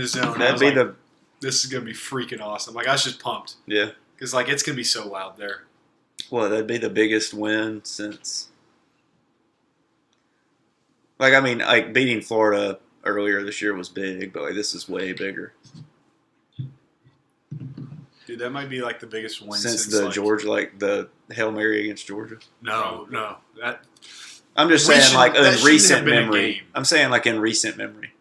zone. I That'd was be like, the this is gonna be freaking awesome. Like, I was just pumped yeah. because like it's gonna be so loud there. Well, that'd be the biggest win since. Like, I mean, like beating Florida earlier this year was big, but like this is way bigger Dude, that might be like the biggest win since the like, Georgia, like the Hail Mary against Georgia. No, that I'm just We saying, should- like that in shouldn't recent have been a memory. game. I'm saying, like in recent memory.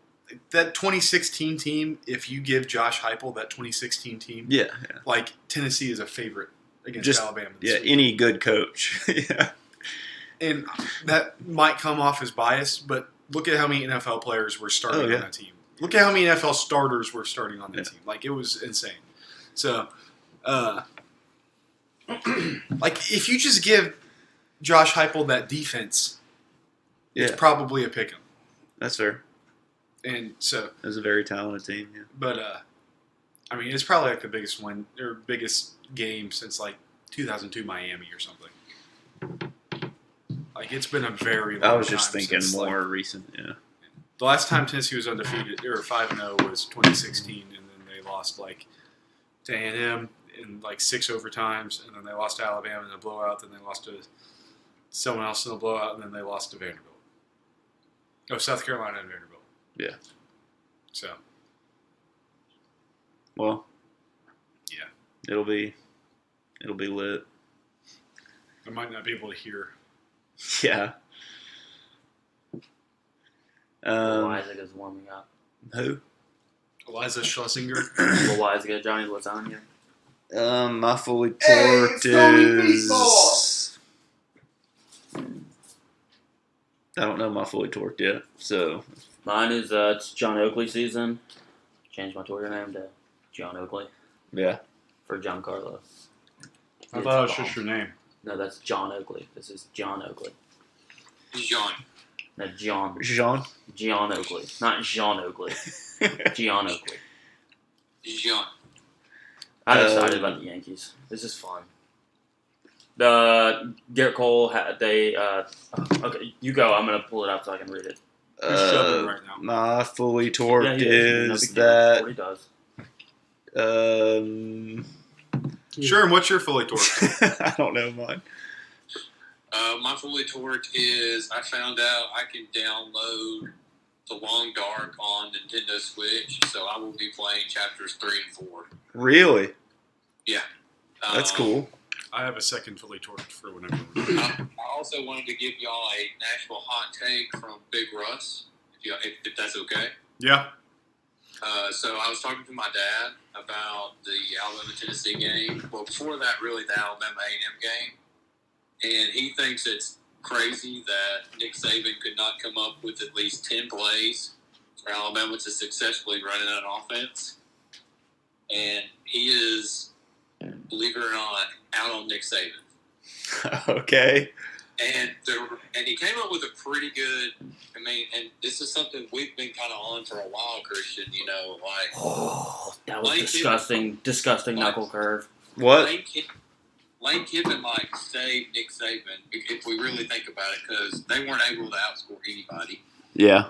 2016 team. If you give Josh Heupel that 2016 team, Yeah, like Tennessee is a favorite against Just- Alabama. yeah. This week. Any good coach. Yeah, And that might come off as bias, but look at how many NFL players were starting Oh, yeah. on that team. Look at how many NFL starters were starting on that Yeah. team. Like, it was insane. So, like, if you just give Josh Heupel that defense, it's yeah. probably a pick 'em. That's fair. And so, It was a very talented team. Yeah. but, I mean, it's probably like the biggest win or biggest game since like 2002 Miami or something. Like, it's been a very long time. I was just thinking since, more like, recent. Yeah. the last time Tennessee was undefeated or 5-0 was 2016, and then they lost like to A&M in like 6 overtimes, and then they lost to Alabama in a blowout. Then they lost to someone else in the blowout, and then they lost to Vanderbilt. Oh, South Carolina and Vanderbilt. Yeah. So. Well. Yeah. It'll be lit. I might not be able to hear. Yeah. Loizaga warming up. Who? Eliza Schlesinger. Loizaga, Johnny Lasagna. My fully torqued is. I don't know my fully torqued yet, so. Mine is it's John Oakley season. Changed my Twitter name to John Oakley Yeah. for Giancarlo. I thought it was just your name. No, that's John Oakley. This is John Oakley. John. No, John. Jean? John Oakley. Not Jean Oakley. John Oakley. John. I'm excited about the Yankees. This is fun. Garrett Cole, okay, you go. I'm going to pull it up so I can read it. Who's shoving right now? My fully torqued he is. is No big deal. that. What he does. Sure, and what's your fully torqued? I don't know mine. My fully torqued is I found out I can download The Long Dark on Nintendo Switch, so I will be playing chapters 3 and 4. Really? Yeah. That's cool. I have a second fully torqued for whenever. I also wanted to give y'all a Nashville hot take from Big Russ, if that's okay. Yeah. So I was talking to my dad about the Alabama-Tennessee game. Well, before that, really, the Alabama A&M game. And he thinks it's crazy that Nick Saban could not come up with at least 10 plays for Alabama to successfully run an offense. And he is, believe it or not, out on Nick Saban. Okay. And he came up with a pretty good, and this is something we've been kind of on for a while, Christian, like... Oh, that was Lane disgusting knuckle curve. What? Lane Kiffin, saved Nick Saban, if we really think about it, because they weren't able to outscore anybody Yeah.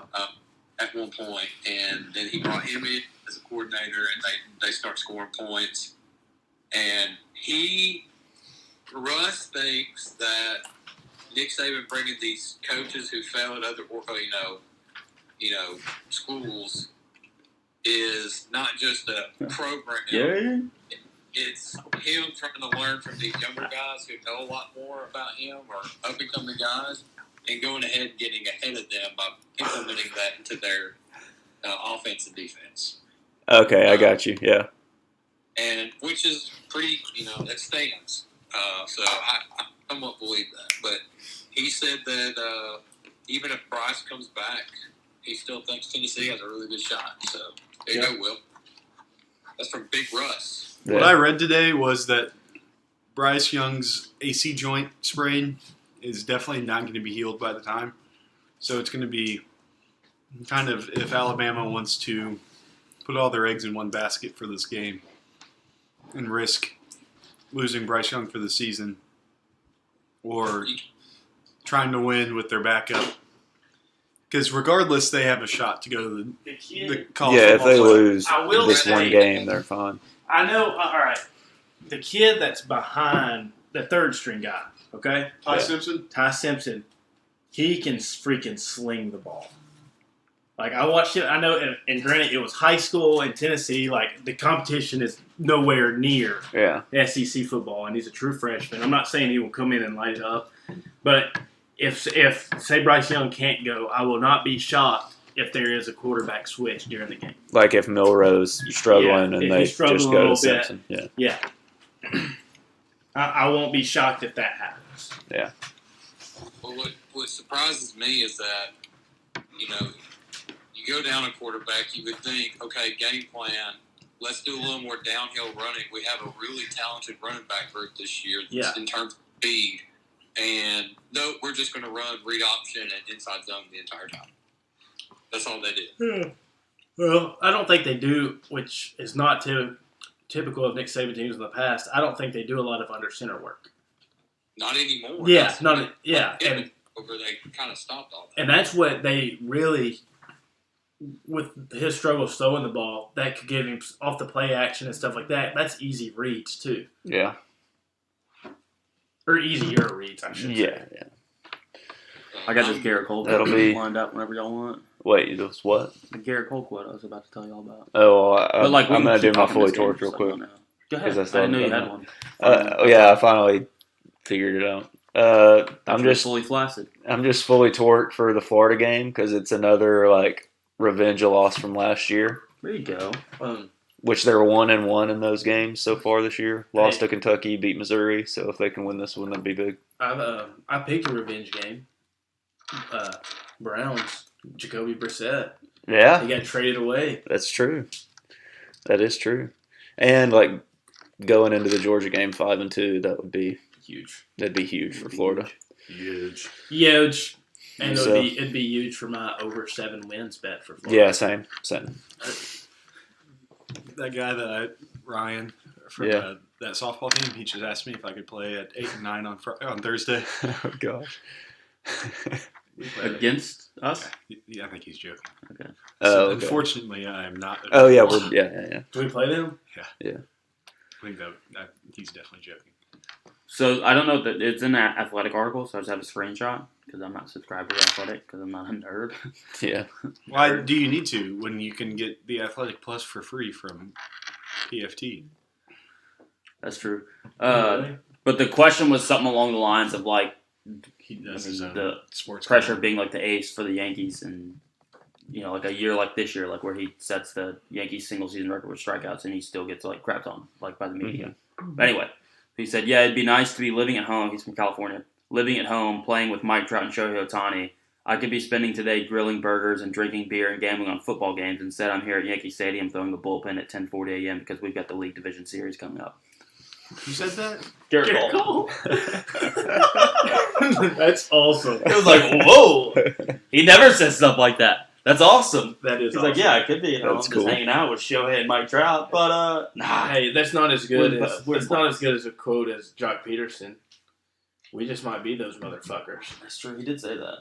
at one point, and then he brought him in as a coordinator, and they start scoring points. And Russ thinks that Nick Saban bringing these coaches who fail at other, schools is not just a program. Yeah. It's him trying to learn from these younger guys who know a lot more about him, or up-and-coming guys, and going ahead and getting ahead of them by implementing that into their offense and defense. Okay, I got you. Yeah. And which is pretty, that stands. So I somewhat believe that. But he said that even if Bryce comes back, he still thinks Tennessee has a really good shot. So there you go, Will. That's from Big Russ. Yeah. What I read today was that Bryce Young's AC joint sprain is definitely not going to be healed by the time. So it's going to be kind of, if Alabama wants to put all their eggs in one basket for this game and risk losing Bryce Young for the season, or trying to win with their backup. Because regardless, they have a shot to go to the college Yeah, if football they playoff. lose I will this say- one game, they're fine. I know. All right, the kid that's behind the third string guy. Okay, Ty Simpson? Ty Simpson, he can freaking sling the ball. Like, I watched it. I know, and granted, it was high school in Tennessee. Like, the competition is nowhere near Yeah. SEC football, and he's a true freshman. I'm not saying he will come in and light it up, but if say Bryce Young can't go, I will not be shocked if there is a quarterback switch during the game. Like if Milrose struggling Yeah, and if they he's struggling just a go to little bit. Simpson. Yeah. Yeah, I won't be shocked if that happens. Well, what surprises me is that, you go down a quarterback, you would think, okay, game plan, let's do a little more downhill running. We have a really talented running back group this year in terms of speed. And no, we're just going to run read option and inside zone the entire time. That's all they did. Well, I don't think they do, which is not typical of Nick Saban teams in the past. I don't think they do a lot of under center work. Not anymore. Yeah, That's not what- yeah, and over they kind of stopped all that. and that's what they really, with his struggle throwing the ball, that could give him off the play action and stuff like that. That's easy reads too, Yeah. or easier reads, I should say. Yeah. I got this Garrett Cole That'll quote be- lined up whenever y'all want. Wait, it was what? The Garrett Cole quote I was about to tell y'all about. Oh, But like, we I'm can gonna keep do my talking fully this game torch for real some quick. now. Go Because ahead. I I still didn't know you haven't had one. Yeah, I finally figured it out. I'm just fully flaccid. fully torqued for the Florida game because it's another like revenge loss from last year, There you go. which they're 1-1 in those games so far this year. Lost Hey. to Kentucky, beat Missouri, so if they can win this one, that'd be big. I picked a revenge game. Browns, Jacoby Brissett. Yeah, He got traded away. that's true. That is true. And like going into the Georgia game 5-2, that'd be huge for Florida. Huge. Huge. And So- it'd be huge for my over 7 wins bet for Florida. Yeah, same. That guy Ryan from Yeah. that softball team, he just asked me if I could play at 8 and 9 on Thursday. Oh gosh. Against us? Yeah, I think he's joking. Okay. So, Okay. unfortunately, I am not. Oh yeah, yeah. Do we play them? I think that he's definitely joking. So I don't know that it's in that athletic article, so I just have a screenshot because I'm not subscribed to the athletic because I'm not a nerd. Yeah. Why do you need to when you can get the Athletic Plus for free from PFT? That's true. Really? But the question was something along the lines of like He does I mean, his own the sports pressure content. being like the ace for the Yankees, and like a year like this year, like where he sets the Yankees single season record with strikeouts, and he still gets like crapped on like by the media. But anyway, he said, "Yeah, it'd be nice to be living at home." He's from California, living at home, playing with Mike Trout and Shohei Ohtani. I could be spending today grilling burgers and drinking beer and gambling on football games. Instead, I'm here at Yankee Stadium throwing a bullpen at 10:40 a.m. because we've got the League Division Series coming up. You said that? Garrett Cole. That's awesome. It was like, whoa! He never says stuff like that. That's awesome. That is He's awesome. like, yeah, I could be at home That's just cool. hanging out with Shohei and Mike Trout, but nah. Hey, that's not as good We're- as we're that's not as good as a quote as Jock Peterson. We just might be those motherfuckers. That's true. He did say that.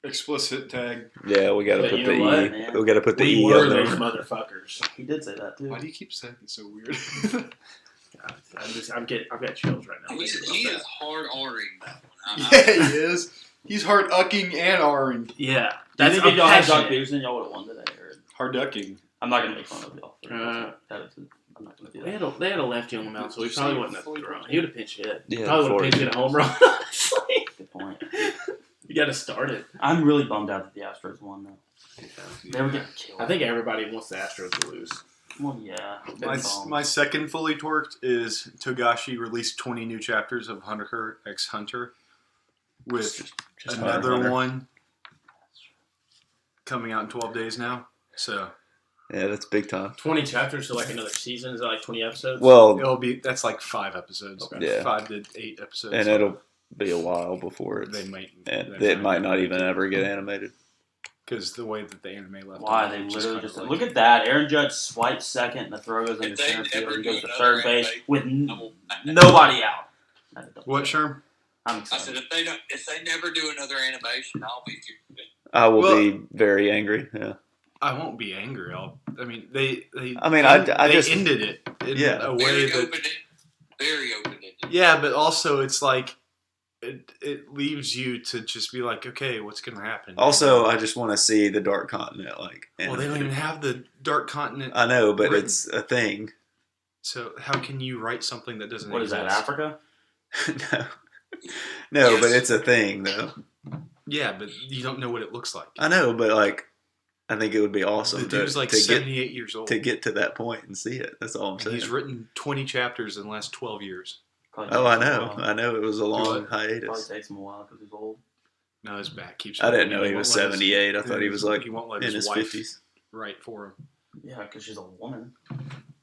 Explicit tag. Yeah, we gotta But put you the know what, E. man? We gotta put the We E were on those there. motherfuckers. He did say that too. Why do you keep saying it so weird? I've got chills right now. He is hard R-ing that one. Yeah, he is. He's hard ucking and R-ing. Yeah, Do you that's think if y'all had Jock passionate. Peterson, y'all would have won today? Or Hard ducking. I'm not gonna make fun of y'all. Uh, I'm not gonna do They that. had a lefty on the mound, so he probably wouldn't have thrown. He would have pinch hit. Yeah, Probably would have before pinch hit a home run. Honestly, Good point. you got to start it. I'm really bummed out that the Astros won though. They were getting killed. I think everybody wants the Astros to lose. Well, yeah. My second fully torqued is Togashi released 20 new chapters of Hunter x Hunter with Just another Hunter. one coming out in 12 days now. So Yeah, that's big time. 20 chapters, so like another season. Is that like 20 episodes? Well, that's like 5 episodes. Okay. Yeah. 5 to 8 episodes. and it'll be a while before they it's. might. And it might not even ever get animated. Because the way that the anime left. Why off, they it's literally kinda just like- look at that. Aaron Judge swipes second, and the throw goes into If they center field. never He do goes to another third base animation, with No. nobody out. What, Sherm? I'm I excited. said if they never do another animation, I'll be furious. I will Well- be very angry. Yeah. I won't be angry. They I mean, I they just- ended it in Yeah. a way Very that. open-ended. Very open-ended. Yeah, but also it's like it leaves you to just be like, okay, what's gonna happen? Also, I just want to see the Dark Continent. Like, well, they don't even have the Dark Continent. I know, but written. it's a thing. So how can you write something that doesn't What is exist? that, Africa? no, Yes. but it's a thing though. Yeah, but you don't know what it looks like. I know, but like, I think it would be awesome The dude's like to 78 years old. get to that point and see it. That's all I'm And saying. he's written 20 chapters in the last 12 years. Probably Oh, I takes him a know. while. I know it was a long What? Probably hiatus. takes him a while because he's old. Now his back keeps. I didn't know hurting. he won't was let his- 78. I thought he was like he won't let in his wife 50s. write for him. Yeah, because she's a woman.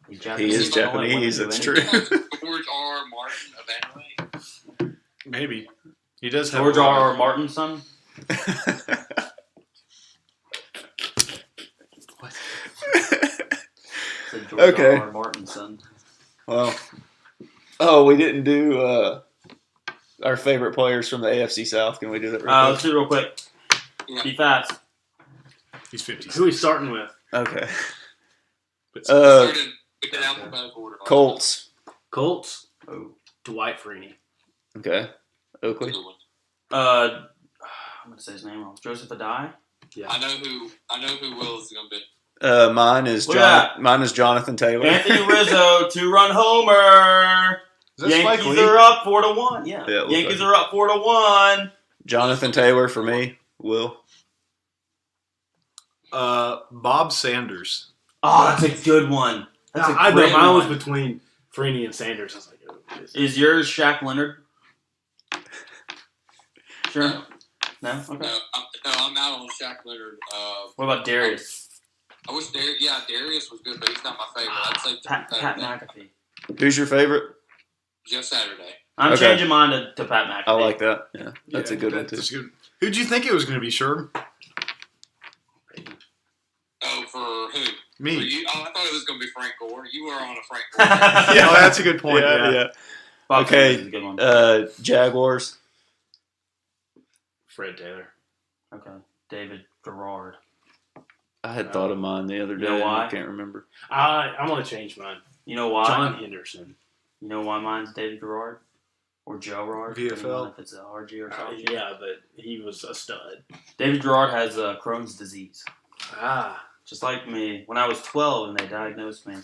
He's He is They don't let women Japanese. do That's anything. true. George R. Martin of anime. Maybe he does have George a lot R. of- R. Martin's son. Said George Okay. R. R. Martin's son. Well, we didn't do our favorite players from the AFC South. Can we do that real Let's do it real quick. Be fast. He's 50. Who are we starting with? quick? Okay. But Started with the alphabetical order. Colts. Colts. Oh. Dwight Freeney. Okay. Oakley. Good one. I'm gonna say his name wrong. Joseph Adai. Yeah. I know who Will is going to be. Look at Mine is Jonathan Taylor. Anthony Rizzo, 2-run homer. Is that Spike Yankees Lee? are up 4-1. Yeah, Yeah, it looks Yankees like are up 4-1. Jonathan Taylor for me. Will. Bob Sanders. Oh, that's a good one. That's a I know great mine was one. between Freeney and Sanders. I was like, oh, Is yours Shaq Leonard? Sure. No. Okay. No, I'm out on Shaq Leonard. What about Darius? I wish Darius was good, but he's not my favorite. I'd say Pat Saturday. McAfee. Who's your favorite? Just Saturday. I'm Okay. changing mine to Pat McAfee. I like that. Yeah, that's a good one too. That's good. Who'd you think it was going to be, Sherm? Oh, for who? For Me. you? Oh, I thought it was going to be Frank Gore. You were on a Frank Gore. Yeah, well, that's a good point. Yeah. Bob Okay, Sanders is a good one. Jaguars. Fred Taylor. Okay. David Garrard. I had thought of mine the other day. You know and why? I can't remember. I'm going to change mine. You know why? John Henderson. You know why mine's David Garrard? Or Joe Garrard? VFL. depending on if it's a RG or something. Yeah, but he was a stud. David Garrard has Crohn's disease. Just Just like me. When I was 12 and they diagnosed me,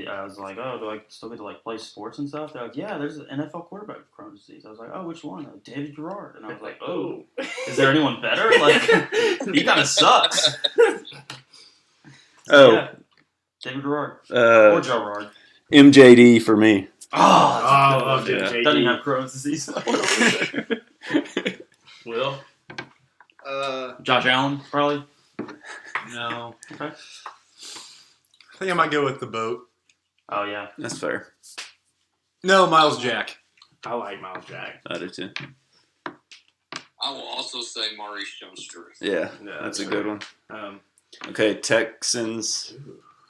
I was like, oh, do I still get to like play sports and stuff? They're like, yeah, there's an NFL quarterback with Crohn's disease. I was like, oh, which one? Like, David Garrard. And I was like, oh, is there anyone better? Like, he kind of sucks. Oh, Yeah. David Garrard. Or Joe Garrard. MJD for me. Oh, I love Yeah. JD. doesn't even have Crohn's disease. Will? Josh Allen, probably. No. Okay. I think I might go with the boat. Oh, yeah. That's fair. No, Miles Jack. I like Miles Jack. I do too. I will also say Maurice Jones-Drew. Yeah, Yeah, that's a good one. Um, Okay, Texans.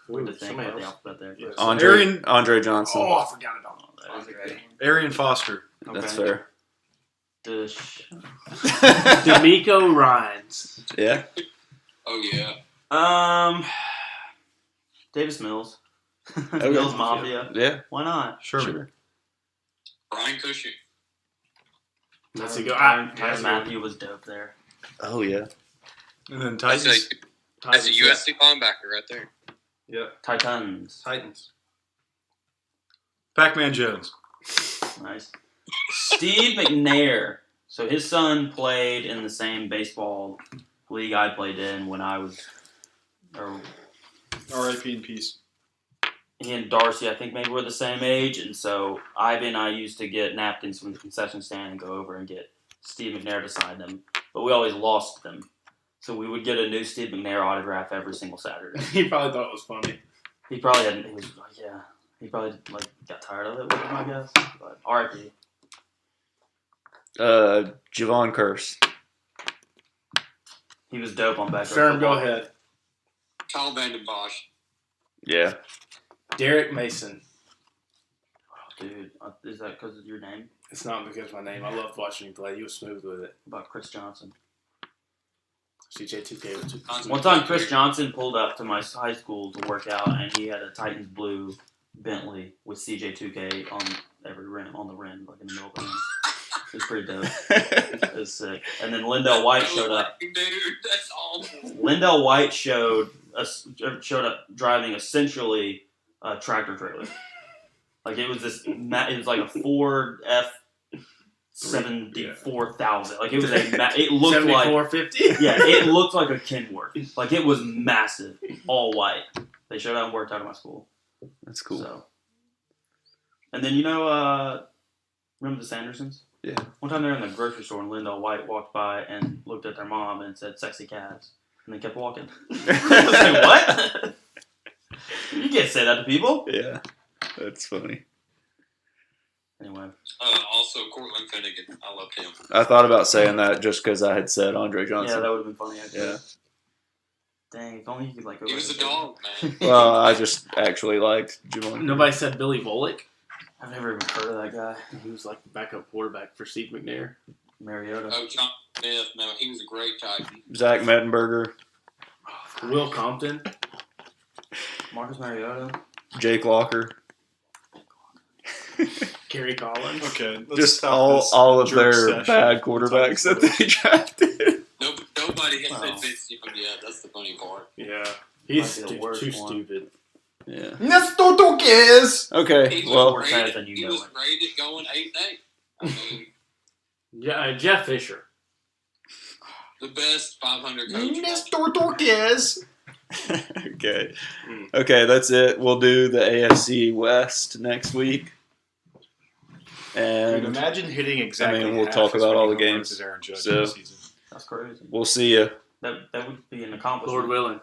What to think somebody about the else. alphabet there. Yes. Andre Johnson. Oh, I forgot about Oh, that is a great one. Arian Foster. That's Okay. fair. D'Amico Ryans. Yeah. Oh, yeah. Davis Mills. Okay. Mills Mafia. Yeah. Why not? Sure. Brian Cushing. That's a good. Tyrann Matthew was dope there. Oh yeah. And then That's Titans. a USC linebacker right there. Yeah. Titans. Titans. Pac-Man Jones. Nice. Steve McNair. So his son played in the same baseball league I played in when I was, or R.I.P. in peace. he and Darcy, I think maybe were the same age, and so Ivy and I used to get napkins from the concession stand and go over and get Steve McNair to sign them, but we always lost them. So we would get a new Steve McNair autograph every single Saturday. He probably thought it was funny. He probably hadn't. He was like, yeah. He probably like got tired of it with him, I guess. But R.I.P. Javon Curse. He was dope on back. Sherm, go ahead. Kyle Vanden Bosch. Yeah. Derek Mason. Oh, dude, is that because of your name? It's not because of my name. I loved watching him play. He was smooth with it. What about Chris Johnson? CJ2K was too. One time, Chris Johnson pulled up to my high school to work out, and he had a Titans blue Bentley with CJ2K on every rim, on the rim, like in the middle of the rim. It was pretty dope. It was sick. And then Lindell White showed up. Dude, that's awful. Lindell White showed up driving essentially a tractor trailer. Like it was this. It was like a Ford F-74,000. Like it was it looked like 7450. yeah, it looked like a Kenworth. Like it was massive, all white. They showed up and worked out of my school. That's cool. So, and then remember the Sandersons? Yeah. One time they were in the grocery store and Lindell White walked by and looked at their mom and said "sexy calves," and they kept walking. I was like, what? You can't say that to people. Yeah. That's funny. Anyway, Also, Cortland Finnegan. I loved him. I thought about saying that just because I had said Andre yeah, Johnson. that would have been funny. Actually. Yeah. Dang, if only you could like. Go He back was a and- dog, man. Well, I just actually liked Javon. Nobody said Billy Volek. I've never even heard of that guy. He was like the backup quarterback for Steve McNair. Mariota. Oh, John Smith. No, he was a great Titan. Zach Mettenberger, Will Compton. Marcus Mariota. Jake Locker. Kerry Collins. Okay. Let's Just stop all this of jerk their session. bad quarterbacks that they drafted. yet. That's the funny part. Yeah. He's Might be the worst too one. stupid. Yeah. Nestor Torres. Okay. He Well, was fans rated, than you he know was it. rated going 8-8. I mean, Yeah, Jeff Fisher. the best 500 coach. Nestor Torres. okay. Mm. Okay, that's it. We'll do the AFC West next week. Dude, And imagine hitting exactly. we'll half talk as about many all the home runs games. as Aaron Judge So- this season. That's crazy. we'll see you. That would be an accomplishment. Lord willing.